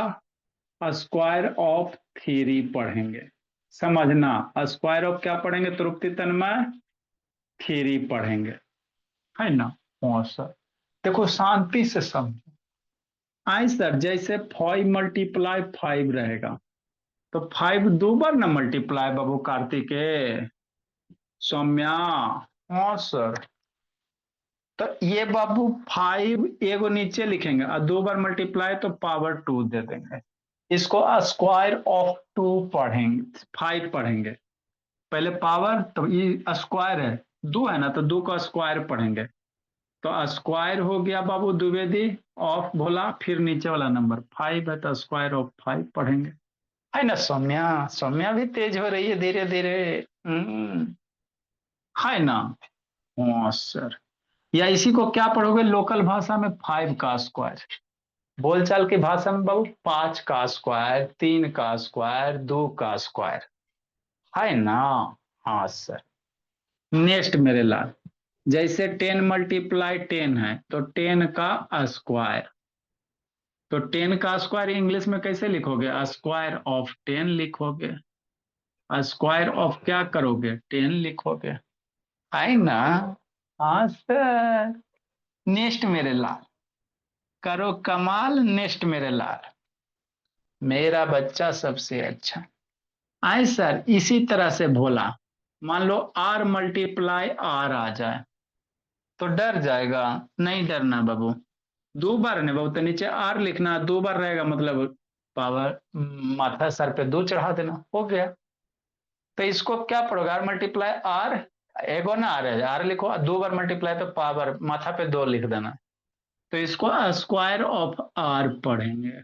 स्क्वायर ऑफ 3 पढ़ेंगे। समझना, स्क्वायर ऑफ क्या पढ़ेंगे तृप्ति तन्मय, 3 पढ़ेंगे, है ना। हाँ सर, देखो शांति से समझो। आई सर, जैसे 5 × 5 रहेगा, तो 5 2 बार ना मल्टीप्लाई बाबू कार्तिके, सौम्या। हाँ सर, तो ये बाबू 5 एगो नीचे लिखेंगे और 2 बार मल्टीप्लाई तो पावर 2 दे देंगे। इसको स्क्वायर ऑफ 2 पढ़ेंगे, 5 पढ़ेंगे। पहले पावर, तो ये स्क्वायर है, 2 है ना, तो 2 का स्क्वायर पढ़ेंगे। तो स्क्वायर हो गया बाबू द्विवेदी ऑफ भोला, फिर नीचे वाला नंबर 5 है तो स्क्वायर ऑफ 5 पढ़ेंगे। है ना सौम्या, सौम्या भी तेज हो रही है धीरे धीरे। है ना। हाँ सर। या इसी को क्या पढ़ोगे लोकल भाषा में, 5 का स्क्वायर। बोलचाल की भाषा में बाबू 5 का स्क्वायर, 3 का स्क्वायर, 2 का स्क्वायर। है ना। हाँ सर। नेक्स्ट मेरे लाल, जैसे 10 मल्टीप्लाई 10 है तो 10 का स्क्वायर। तो 10 का स्क्वायर इंग्लिश में कैसे लिखोगे, स्क्वायर ऑफ 10 लिखोगे। स्क्वायर ऑफ क्या करोगे, 10 लिखोगे। है ना। हाँ सर। नेक्स्ट मेरे लाल, करो कमाल, नेक्स्ट मेरे लाल, मेरा बच्चा सबसे अच्छा। आए सर, इसी तरह से भोला, मान लो आर मल्टीप्लाई आर आ जाए तो डर जाएगा, नहीं डरना बाबू। 2 बार ने बाबू, तो नीचे आर लिखना, 2 बार रहेगा मतलब पावर, माथा सर पे 2 चढ़ा देना, हो गया। तो इसको क्या पढ़ोगे, आर मल्टीप्लाई आर, एगो ना आर है, आर लिखो, 2 बार मल्टीप्लाई तो पावर माथा पे 2 लिख देना। तो इसको स्क्वायर ऑफ आर पढ़ेंगे,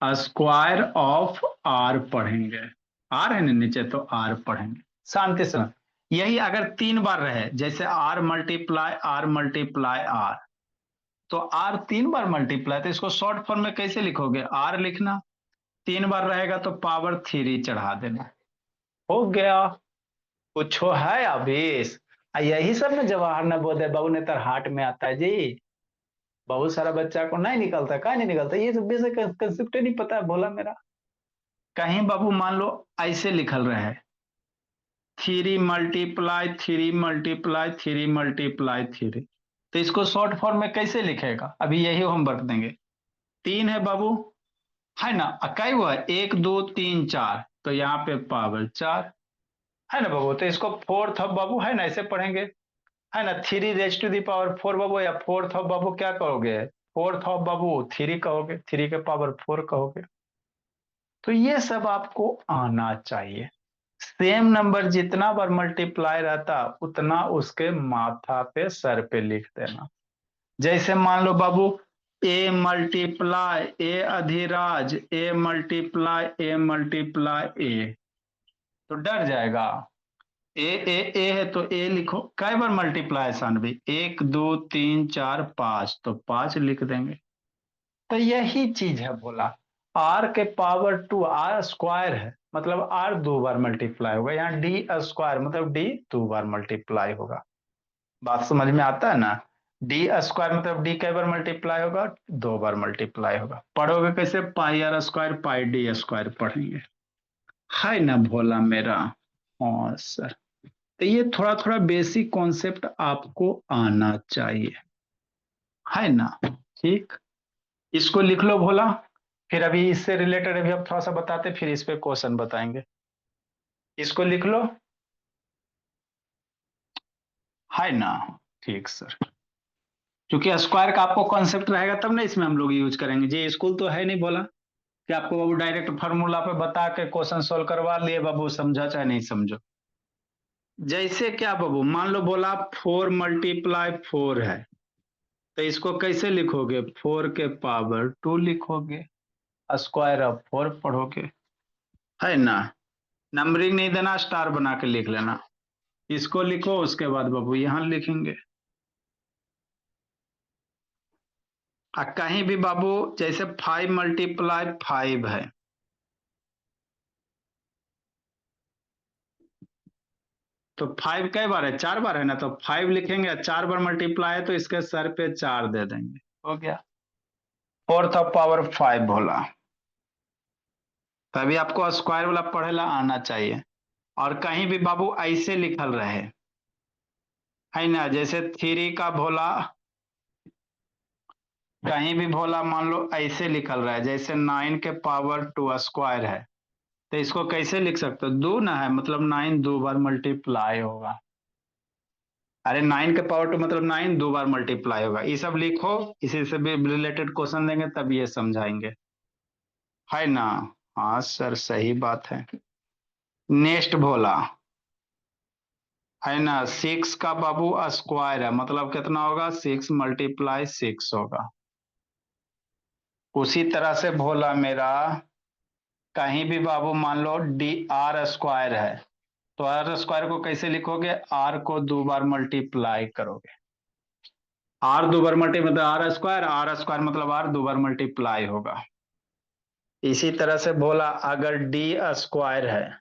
स्क्वायर ऑफ आर पढ़ेंगे। आर है ना नीचे तो आर पढ़ेंगे। शांति से। यही अगर 3 बार रहे, जैसे आर मल्टीप्लाई आर, तो आर 3 बार मल्टीप्लाई, तो इसको शॉर्ट फॉर्म में कैसे लिखोगे, आर लिखना, 3 बार रहेगा तो पावर 3 चढ़ा देना, हो गया। कुछ है अभीस। यही सब में जवाहर नवोदय बाबू ने तर हाट में आता है जी। बहुत सारा बच्चा को नहीं निकलता, कहा नहीं निकलता, ये सब बेसिक कंसेप्ट नहीं पता है बोला मेरा। कहीं बाबू मान लो ऐसे लिखल रहे है, 3 तो इसको शॉर्ट फॉर्म में कैसे लिखेगा, अभी यही होमवर्क देंगे। 3 है बाबू, है ना, कई हुआ है, 1 2 3 4, तो यहाँ पे पावर 4। है ना बाबू, तो इसको फोर्थ ऑफ बाबू, है ना, ऐसे पढ़ेंगे। है ना, 3 रेज टू दी पावर 4 बाबू, या फोर्थ ऑफ बाबू क्या कहोगे, फोर्थ ऑफ बाबू 3 कहोगे, 3 के पावर 4 कहोगे। तो ये सब आपको आना चाहिए। सेम नंबर जितना बार मल्टीप्लाई रहता उतना उसके माथा पे सर पे लिख देना। जैसे मान लो बाबू, A multiply A Adhiraj, A multiply तो डर जाएगा। ए है तो ए लिखो, कई बार मल्टीप्लाई भी, 1 2 3 4 5, तो 5 लिख देंगे। तो यही चीज है बोला, आर के पावर 2, आर स्क्वायर है मतलब आर 2 बार मल्टीप्लाई होगा, यहाँ डी स्क्वायर मतलब डी 2 बार मल्टीप्लाई होगा। बात समझ में आता है ना। डी स्क्वायर मतलब डी कई बार मल्टीप्लाई होगा, 2 बार मल्टीप्लाई होगा। पढ़ोगे कैसे, pi r square pi d square पढ़ेंगे। है ना भोला मेरा। हाँ सर। तो ये थोड़ा थोड़ा बेसिक कॉन्सेप्ट आपको आना चाहिए, है ना। ठीक। इसको लिख लो भोला, फिर अभी इससे रिलेटेड अभी अब थोड़ा सा बताते, फिर इस पे क्वेश्चन बताएंगे। इसको लिख लो, है ना। ठीक सर। क्योंकि स्क्वायर का आपको कॉन्सेप्ट रहेगा तब ना इसमें हम लोग यूज करेंगे जी, स्कूल तो है नहीं बोला कि आपको बाबू डायरेक्ट फार्मूला पे बता के क्वेश्चन सोल्व करवा लिए बाबू, समझा चाहे नहीं समझो। जैसे क्या बाबू, मान लो बोला 4 × 4 है, तो इसको कैसे लिखोगे, 4 के पावर 2 लिखोगे, स्क्वायर ऑफ 4 पढ़ोगे। है ना। नंबरिंग नहीं देना, स्टार बना के लिख लेना। इसको लिखो, उसके बाद बाबू यहां लिखेंगे। कहीं भी बाबू, जैसे 5 × 5 है, तो 5 कई बार है, 4 बार है ना, तो 5 लिखेंगे, 4 बार मल्टीप्लाई है तो इसके सर पे 4 दे देंगे, हो गया। फोर्थ ऑफ पावर 5 बोला, तभी आपको स्क्वायर वाला पढ़ेला आना चाहिए। और कहीं भी बाबू ऐसे लिखल रहे, है ना, जैसे 3 का भोला, कहीं भी भोला मान लो ऐसे लिखल रहा है, जैसे 9 के पावर 2 स्क्वायर है, तो इसको कैसे लिख सकते हो, 2 ना है मतलब 9 2 बार मल्टीप्लाई होगा। अरे 9 के पावर 2 मतलब 9 2 बार मल्टीप्लाई होगा, ये सब लिखो। इसी से भी रिलेटेड क्वेश्चन देंगे तब ये समझाएंगे। है ना। हाँ सर सही बात है। नेक्स्ट बोला है ना, 6 का बाबू स्क्वायर है, मतलब कितना होगा, 6 × 6 होगा। उसी तरह से बोला मेरा, कहीं भी बाबू मान लो r² है, तो r² को कैसे लिखोगे, r को 2 बार मल्टीप्लाई करोगे। r 2 बार मल्टीप्लाई मतलब r² मतलब r 2 बार मल्टीप्लाई होगा। इसी तरह से बोला अगर d² है,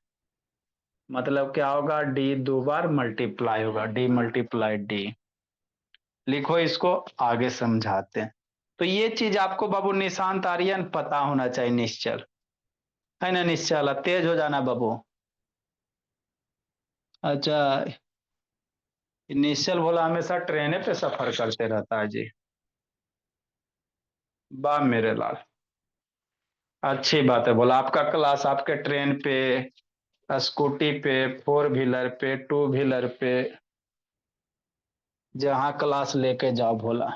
मतलब क्या होगा, d 2 बार मल्टीप्लाई होगा, d मल्टीप्लाई d। लिखो इसको, आगे समझाते हैं। तो ये चीज आपको बाबू निशांत आर्यन पता होना चाहिए, निश्चल है ना, निश्चल तेज हो जाना बाबू। अच्छा, निश्चल बोला हमेशा ट्रेने पे सफर करते रहता है जी। वाह मेरे लाल, अच्छी बात है। बोला आपका क्लास आपके ट्रेन पे, स्कूटी पे, 4 व्हीलर पे, 2 व्हीलर पे, जहां क्लास लेके जाओ भोला।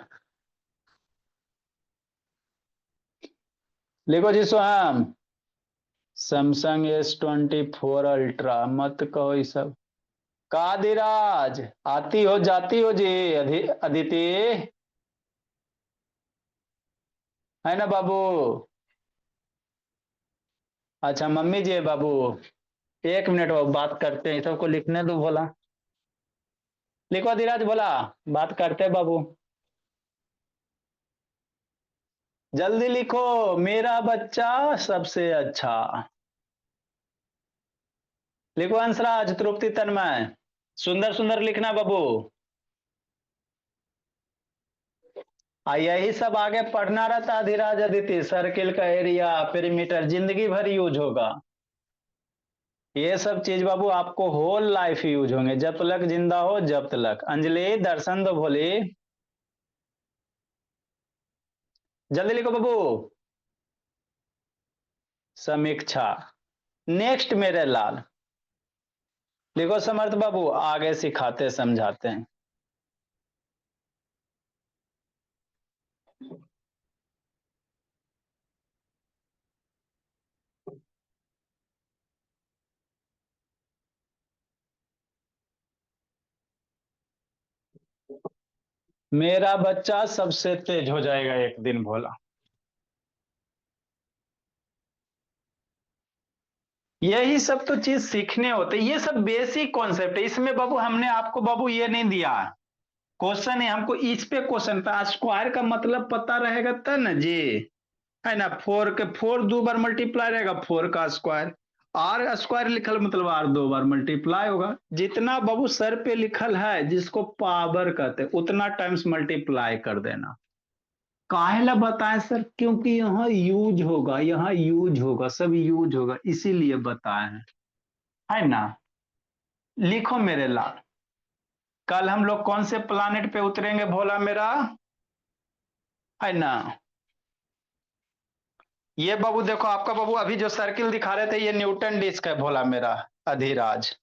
लिखो जी सोहम, सैमसंग S24 अल्ट्रा, मत कहो ये सब। कादिराज, आती हो जाती हो जी, अदिति, है ना बाबू। अच्छा मम्मी जी है बाबू, 1 मिनट बाबू बात करते हैं, सबको लिखने दो बोला। लिखो धीरज बोला, बात करते हैं बाबू, जल्दी लिखो। मेरा बच्चा सबसे अच्छा। लिखो हंसराज, तृप्ति, तन्मय, सुंदर सुंदर लिखना बाबू। यही सब आगे पढ़ना रहता धीरज अदिति, सर्किल का एरिया, पेरीमीटर, जिंदगी भर यूज होगा। ये सब चीज बाबू आपको होल लाइफ यूज होंगे, जब तक जिंदा हो जब तक। अंजलि दर्शन दो भोली, जल्दी लिखो बाबू। समीक्षा। नेक्स्ट मेरे लाल, लिखो समर्थ बाबू, आगे सिखाते समझाते हैं। मेरा बच्चा सबसे तेज हो जाएगा एक दिन भोला। यही सब तो चीज सीखने होते, ये सब बेसिक कॉन्सेप्ट है। इसमें बाबू हमने आपको बाबू ये नहीं दिया क्वेश्चन है, हमको इस पे क्वेश्चन था। स्क्वायर का मतलब पता रहेगा तब ना जी, है ना। 4 2 बार मल्टीप्लाई रहेगा, 4 का स्क्वायर। r² लिखल मतलब r 2 बार मल्टीप्लाई होगा। जितना बाबू सर पे लिखल है, जिसको पावर कहते हैं, उतना टाइम्स मल्टीप्लाई कर देना। काहेला बताएं सर, क्योंकि यहाँ यूज होगा, यहाँ यूज होगा, सब यूज होगा, इसीलिए बताए हैं, है ना। लिखो मेरे लाल, कल हम लोग कौन से प्लानेट पे उतरेंगे भोला मेरा, है ना। ये बाबू देखो, आपका बाबू अभी जो सर्किल दिखा रहे थे, ये न्यूटन डिस्क है भोला मेरा अधिराज,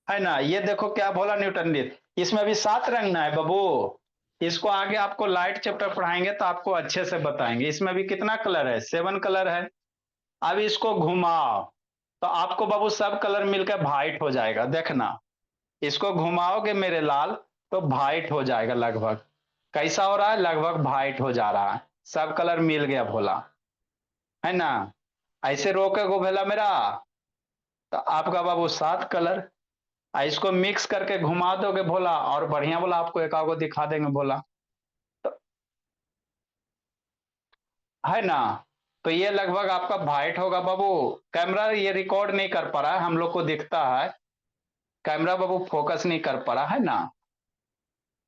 है ना। ये देखो क्या भोला, न्यूटन डिस्क। इसमें अभी 7 रंगना है बाबू। इसको आगे आपको लाइट चैप्टर पढ़ाएंगे तो आपको अच्छे से बताएंगे। इसमें अभी कितना कलर है, 7 कलर है। अब इसको घुमाओ तो आपको बाबू सब कलर मिलकर वाइट हो जाएगा, देखना। इसको घुमाओगे मेरे लाल तो वाइट हो जाएगा लगभग। कैसा हो रहा है, लगभग वाइट हो जा रहा है, सब कलर मिल गया भोला, है ना। ऐसे रोके को भेला मेरा, तो आपका बाबू 7 कलर। इसको मिक्स करके घुमा दोगे भोला, और बढ़िया बोला, आपको एक आगो दिखा देंगे भोला, तो है ना। तो ये लगभग आपका वाइट होगा बाबू। कैमरा ये रिकॉर्ड नहीं कर पा रहा है, हम लोग को दिखता है, कैमरा बाबू फोकस नहीं कर पा रहा है ना।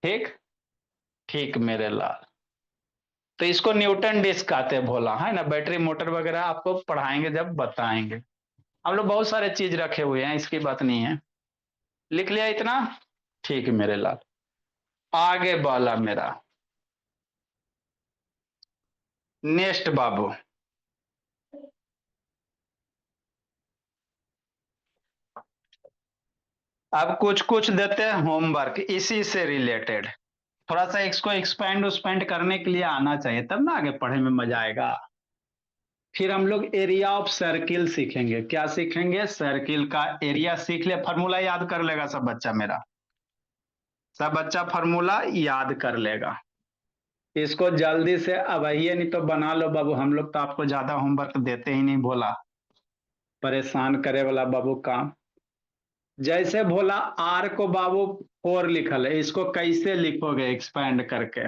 ठीक, ठीक मेरे लाल। तो इसको न्यूटन डिस्क कहते हैं भोला, है ना। बैटरी मोटर वगैरह आपको पढ़ाएंगे जब बताएंगे। हम लोग बहुत सारे चीज रखे हुए हैं, इसकी बात नहीं है। लिख लिया इतना, ठीक है मेरे लाल। आगे वाला मेरा नेक्स्ट बाबू, अब कुछ कुछ देते हैं होमवर्क इसी से रिलेटेड। थोड़ा सा इसको एक्सपेंड उस्पेंड करने के लिए आना चाहिए, तब ना आगे पढ़े में मजा आएगा। फिर हम लोग एरिया ऑफ सर्किल सीखेंगे। क्या सीखेंगे? सर्किल का एरिया सीख ले, फार्मूला याद कर लेगा सब बच्चा मेरा, सब बच्चा फार्मूला याद कर लेगा। इसको जल्दी से अब आइए, नहीं तो बना लो बाबू, हम लोग तो आपको ज्यादा होमवर्क देते ही नहीं, भोला परेशान करे वाला बाबू काम। जैसे भोला आर को बाबू 4 लिखल है, इसको कैसे लिखोगे एक्सपैंड करके?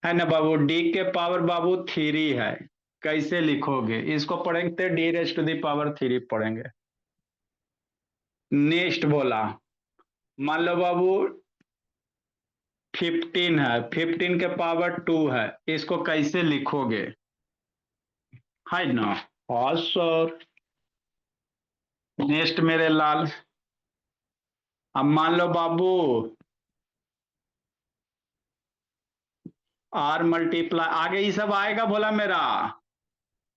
है ना बाबू, डी के पावर बाबू 3 है, कैसे लिखोगे इसको? पढ़ेंगे तो D raise to the power 3 पढ़ेंगे। नेक्स्ट बोला, मान लो बाबू 15 है, 15 के पावर 2 है, इसको कैसे लिखोगे? है ना? हाँ सर। नेक्स्ट मेरे लाल, अब मान लो बाबू आर मल्टीप्लाई, आगे ये सब आएगा बोला मेरा,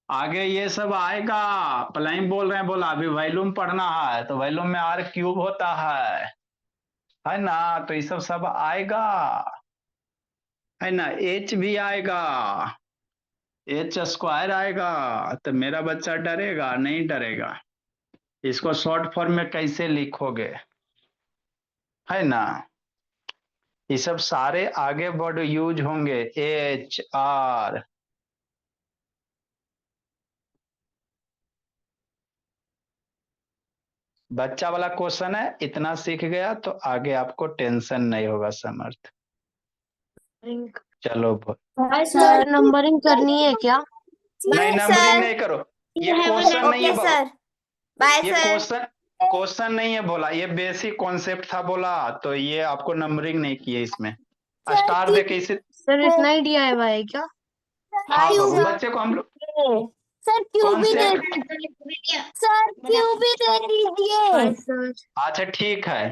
आगे ये सब आएगा। प्लाइम बोल रहे हैं, बोला अभी वैल्यूम पढ़ना है, तो वैल्यूम में आर क्यूब होता है ना? तो ये सब सब आएगा, है ना? एच भी आएगा, एच स्क्वायर आएगा। तो मेरा बच्चा डरेगा नहीं? डरेगा। इसको शॉर्ट फॉर्म में कैसे लिखोगे? है ना? ये सब सारे आगे वर्ड यूज होंगे, एच आर। बच्चा वाला क्वेश्चन है, इतना सीख गया तो आगे आपको टेंशन नहीं होगा समर्थ। चलो सर नंबरिंग करनी है क्या? नहीं, नंबरिंग नहीं करो, ये क्वेश्चन नहीं है ओके बाबा, सर, बाय ये सर। क्वेश्चन क्वेश्चन नहीं है बोला, ये बेसिक कॉन्सेप्ट था बोला, तो ये आपको नंबरिंग नहीं किए इसमें। स्टार दे के इसे, सर इतना ही दिया है भाई क्या? हाँ बाबू, बच्चे को हम लोग सर क्यों भी दे कॉन्सेप्ट, सर क्यों भी दे दीजिए सर। अच्छा ठीक है,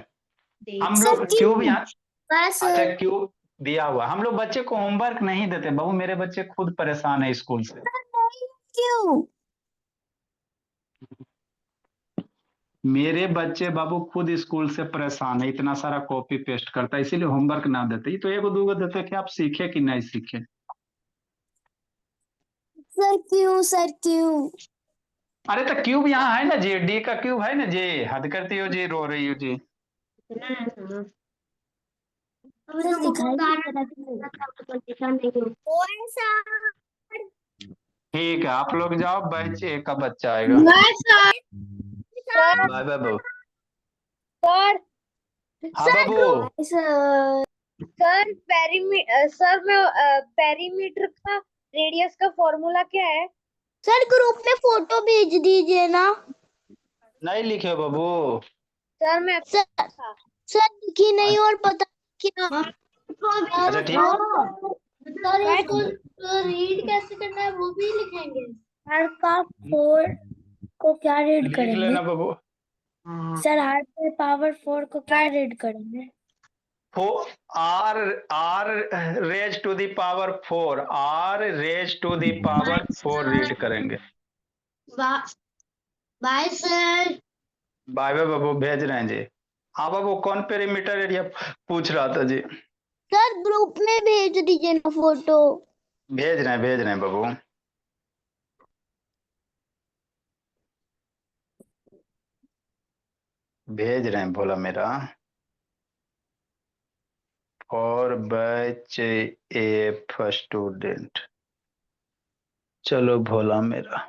हम सर लोग क्यूब यहाँ, बस अच्छा क्यूब दिया हुआ, हम लोग बच्चे को होमवर्क नहीं देते बाबू, मेरे बच्चे खुद परेशान है स्कूल से। क्यों? मेरे बच्चे बाबू खुद स्कूल से परेशान है, इतना सारा कॉपी पेस्ट करता है, इसीलिए होमवर्क ना देते। ये तो एगो दूगो देते कि आप सीखे कि नहीं सीखे। सर क्यों? सर क्यों? अरे तो क्यूब यहाँ है ना जी, डी का क्यूब है ना जी, हद करती हो जी, रो रही हो जी। ठीक है, आप लोग जाओ, बैच ए का बच्चा आएगा। सर बाय बाबू। सर हाँ बाबू, सर सर सर मैं पेरीमीटर का रेडियस का फॉर्मूला क्या है? सर ग्रुप में फोटो भेज दीजिए ना। नहीं लिखे बाबू। सर लिखी नहीं और पता क्या? अच्छा ठीक, सर इसको रीड कैसे करना है वो भी लिखेंगे। सर का 4 को क्या रीड लिख करेंगे? लेना बाबू। सर हार्ट पे पावर 4 को क्या रीड करेंगे? R r raise to the power 4, r raise to the power 4 read करेंगे। Bye sir. बाय बाय बाबू, भेज रहे हैं जी। हाँ बाबू, कौन पेरीमीटर एरिया पूछ रहा था जी? सर ग्रुप में भेज दीजिए ना फोटो। भेज रहे हैं बाबू। भेज रहे हैं भोला मेरा, और बैच ए स्टूडेंट। चलो भोला मेरा,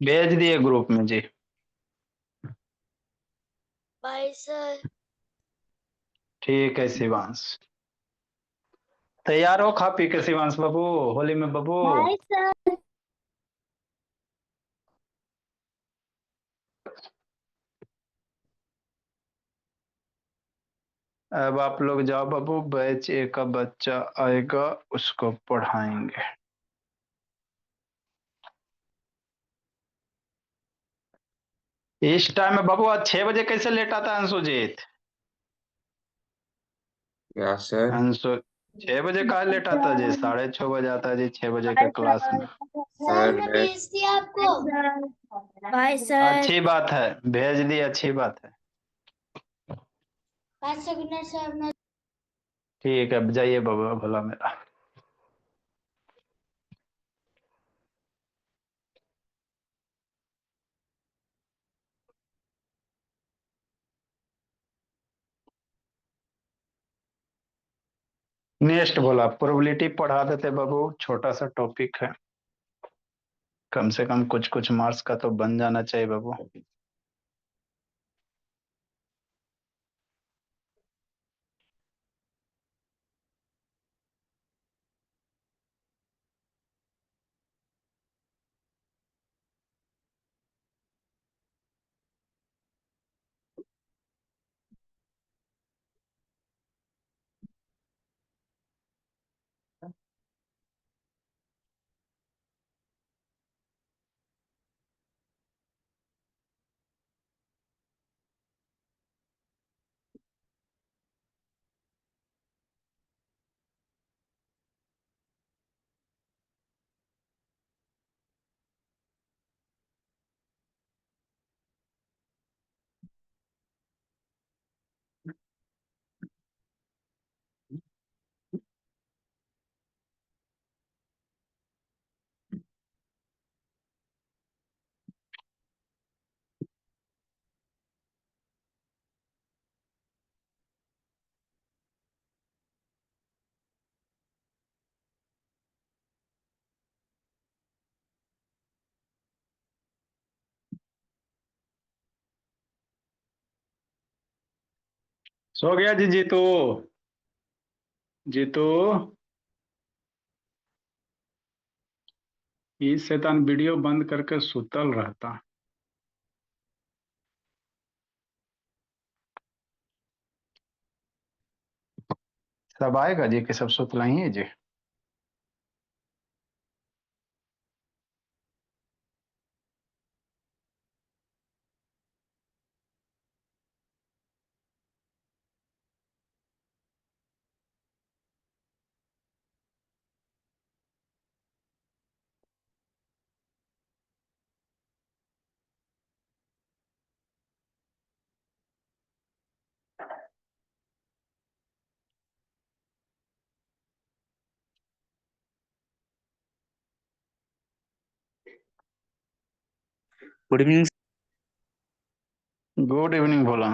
भेज दिए ग्रुप में जी। Bye sir. ठीक है शिवांश, तैयार हो खा पी के शिवांश बाबू, होली में बाबू। Bye sir. अब आप लोग जाओ बाबू, बैच ए का बच्चा आएगा, उसको पढ़ाएंगे। इस टाइम में बाबू आज 6 बजे कैसे लेट आता है अंशुजीत? Yes sir. अंशु 6 बजे कहाँ लेट आता जी? 6:30 बजे आता जी, 6 बजे के क्लास में। सर मैं भेज दिया आपको। Bye sir. अच्छी बात है, भेज दी, अच्छी बात है। Bye sir. ठीक है, जाइए बाबा भला मेरा। नेक्स्ट बोला, प्रोबेबिलिटी पढ़ा देते बाबू, छोटा सा टॉपिक है, कम से कम कुछ कुछ मार्क्स का तो बन जाना चाहिए बाबू। सो गया जी जीतू? जीतू, ये शैतान वीडियो बंद करके सुतल रहता। सब आएगा जी कि सब सुतला ही है जी? Good evening. गुड इवनिंग बोला।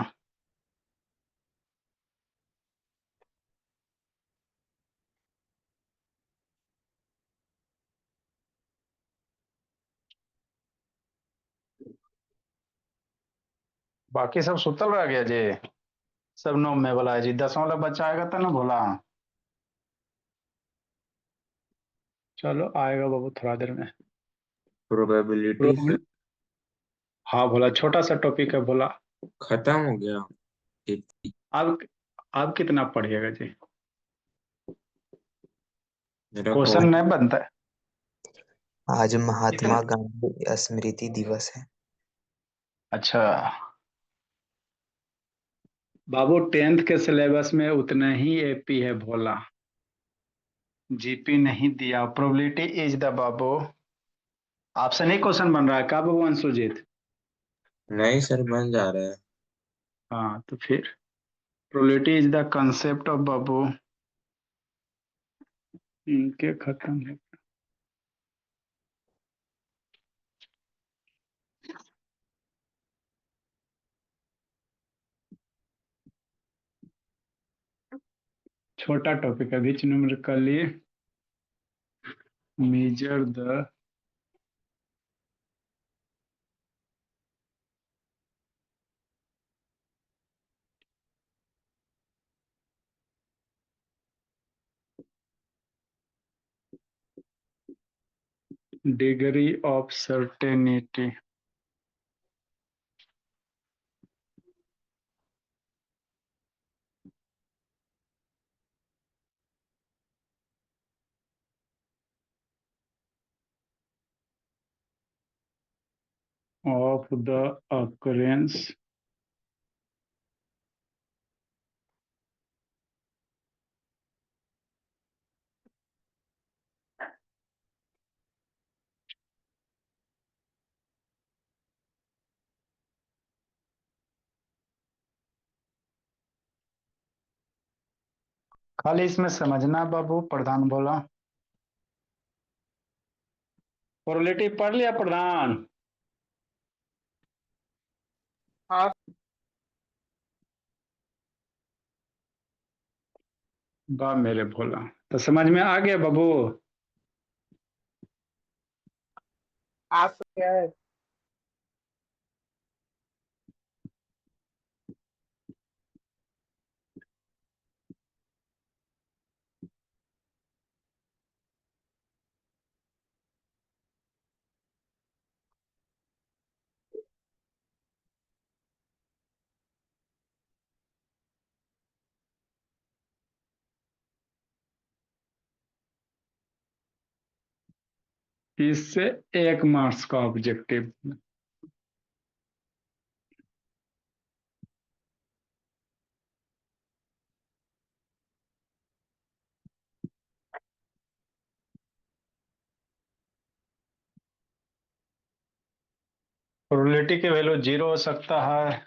बाकी सब सुतल रह गया जी? सब 9 में बोला है जी, 10 वाला बच्चा आएगा तो ना बोला। चलो आएगा बाबू थोड़ा देर में। प्रोबेबिलिटी से प्रोबेबिलिटी, हाँ बोला, छोटा सा टॉपिक है बोला। खत्म हो गया। एक अब अब कितना पढ़िएगा जी? मेरा क्वेश्चन कॉल। नहीं बनता है आज कितना? महात्मा गांधी स्मृति दिवस है। अच्छा बाबू, 10th के सिलेबस में उतना ही एपी है भोला, जीपी नहीं दिया। प्रोबेबिलिटी इज द बाबू, आपसे नहीं क्वेश्चन बन रहा है क्या बाबू अंशुजीत? नहीं सर, बन जा रहा है। हाँ तो फिर probability is the concept of बाबू, इनके खत्म है। छोटा टॉपिक है, which numerically measure the degree of certainty of the occurrence खाली इसमें समझना बाबू, प्रधान बोला। प्रोबेबिलिटी पढ़ लिया प्रधान? हाँ वाह मेरे भोला, तो समझ में आ गया बाबू? आज तो क्या है। इससे 1 मार्क्स का ऑब्जेक्टिव। प्रोबेबिलिटी के वैल्यू 0 हो सकता है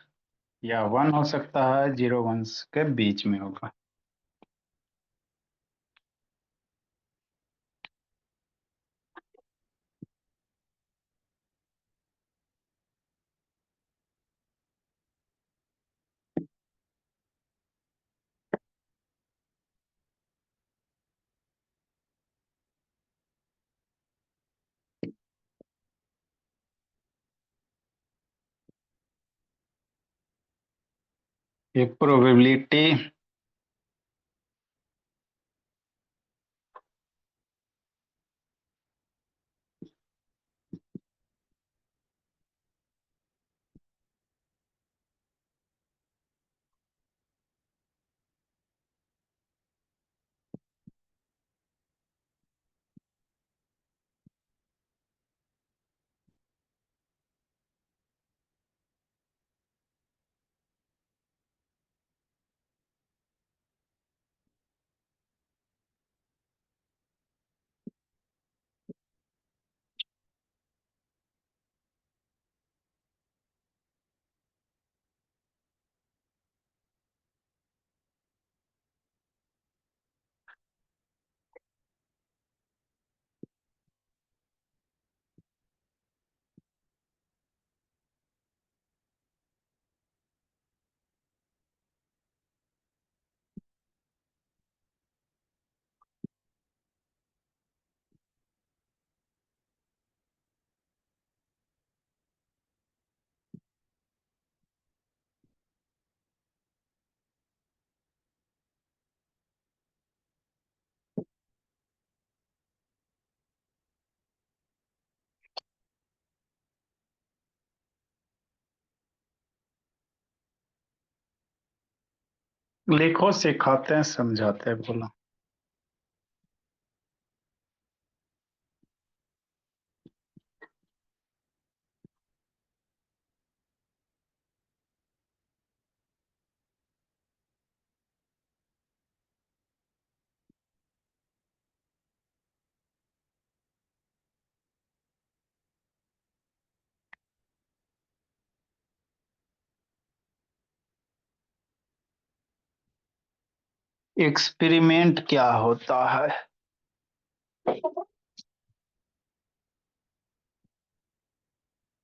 या 1 हो सकता है, 0 1 के बीच में होगा। ये प्रोबेबिलिटी लिखो, सिखाते हैं, समझाते हैं, बोला। एक्सपेरिमेंट क्या होता है?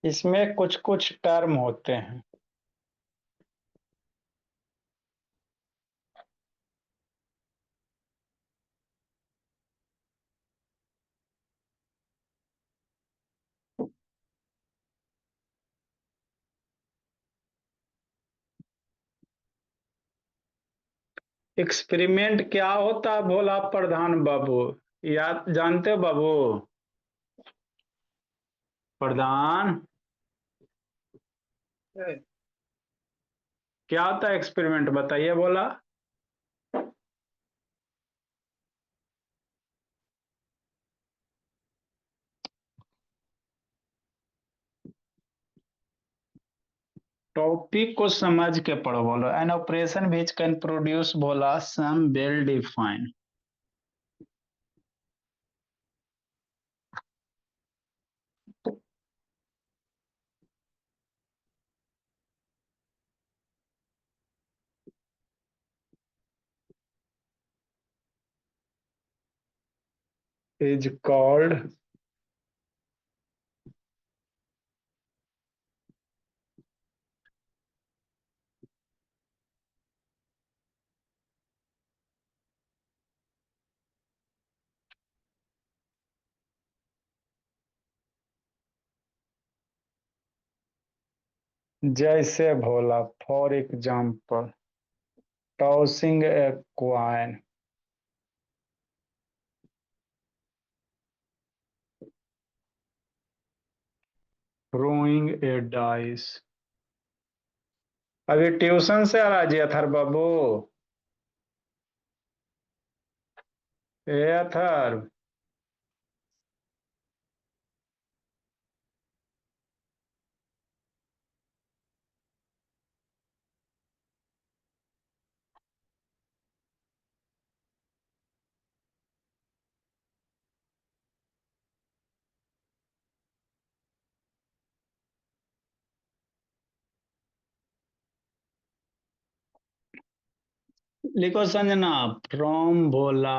इसमें कुछ कुछ टर्म होते हैं। एक्सपेरिमेंट क्या होता है भोला प्रधान बाबू? याद जानते हो बाबू? प्रधान, क्या होता है एक्सपेरिमेंट, बताइए बोला। टॉपिक को समझ के पढ़ो, बोलो। An operation which can produce, बोला, some well defined. is called जैसे Bhola, for example tossing a coin, throwing a dice। अभी ट्यूशन से आ रहा जी अथर बाबू, ए अथर लिखो Sanjana, from Bhola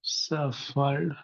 suffered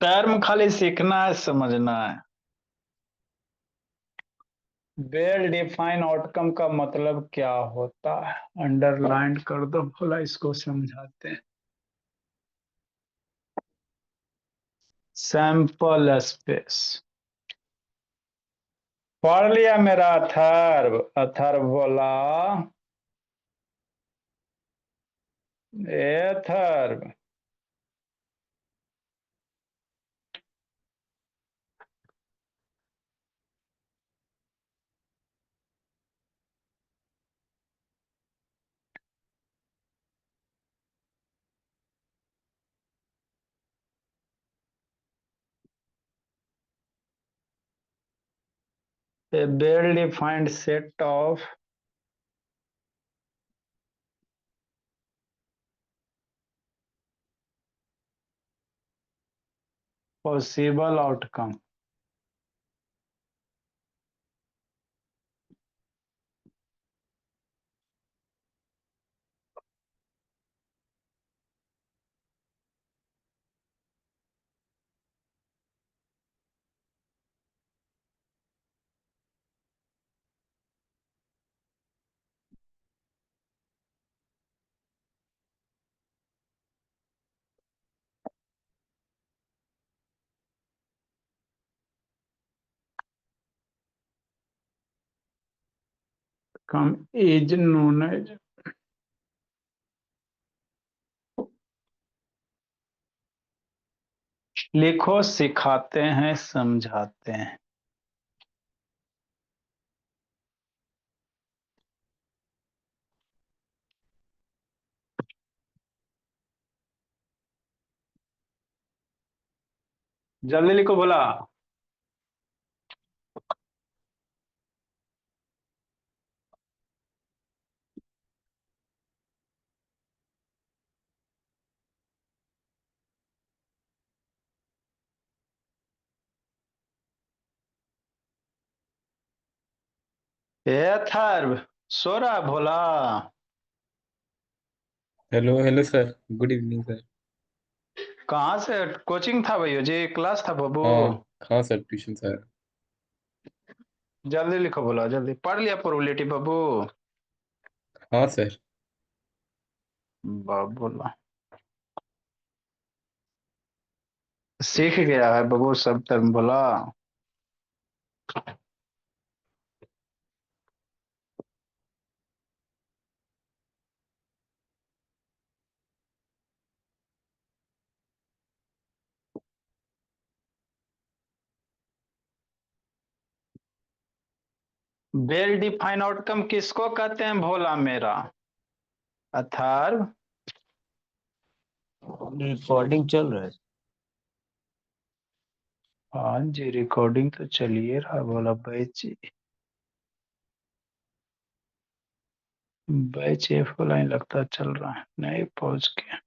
term खाली सीखना है, समझना है। वेल डिफाइन आउटकम का मतलब क्या होता है, अंडरलाइन कर दो भोला, इसको समझाते हैं। सैंपल स्पेस पढ़ लिया मेरा अथर्व, अथर्व बोला, ए Atharv a well defined set of possible outcome। Come is known as, लिखो सिखाते हैं समझाते हैं। जल्दी लिखो बोला। ए अथर्व सो रहा Bhola? Hello hello sir, good evening sir. कहाँ से कोचिंग था भैया जी, क्लास था बाबू? हाँ हाँ सर, ट्यूशन सर। जल्दी लिखो बोला, जल्दी पढ़ लिया प्रोबेबिलिटी बाबू? हाँ सर। बोला सीख गया है बाबू सब टर्म बोला। वेल डिफाइंड आउटकम किसको कहते हैं भोला मेरा? अथर्व, रिकॉर्डिंग चल रहा है। हाँ जी रिकॉर्डिंग तो चलिए रहा भोला बैच जी। बैच एफ लाइन लगता चल रहा है, नहीं पहुंच गया।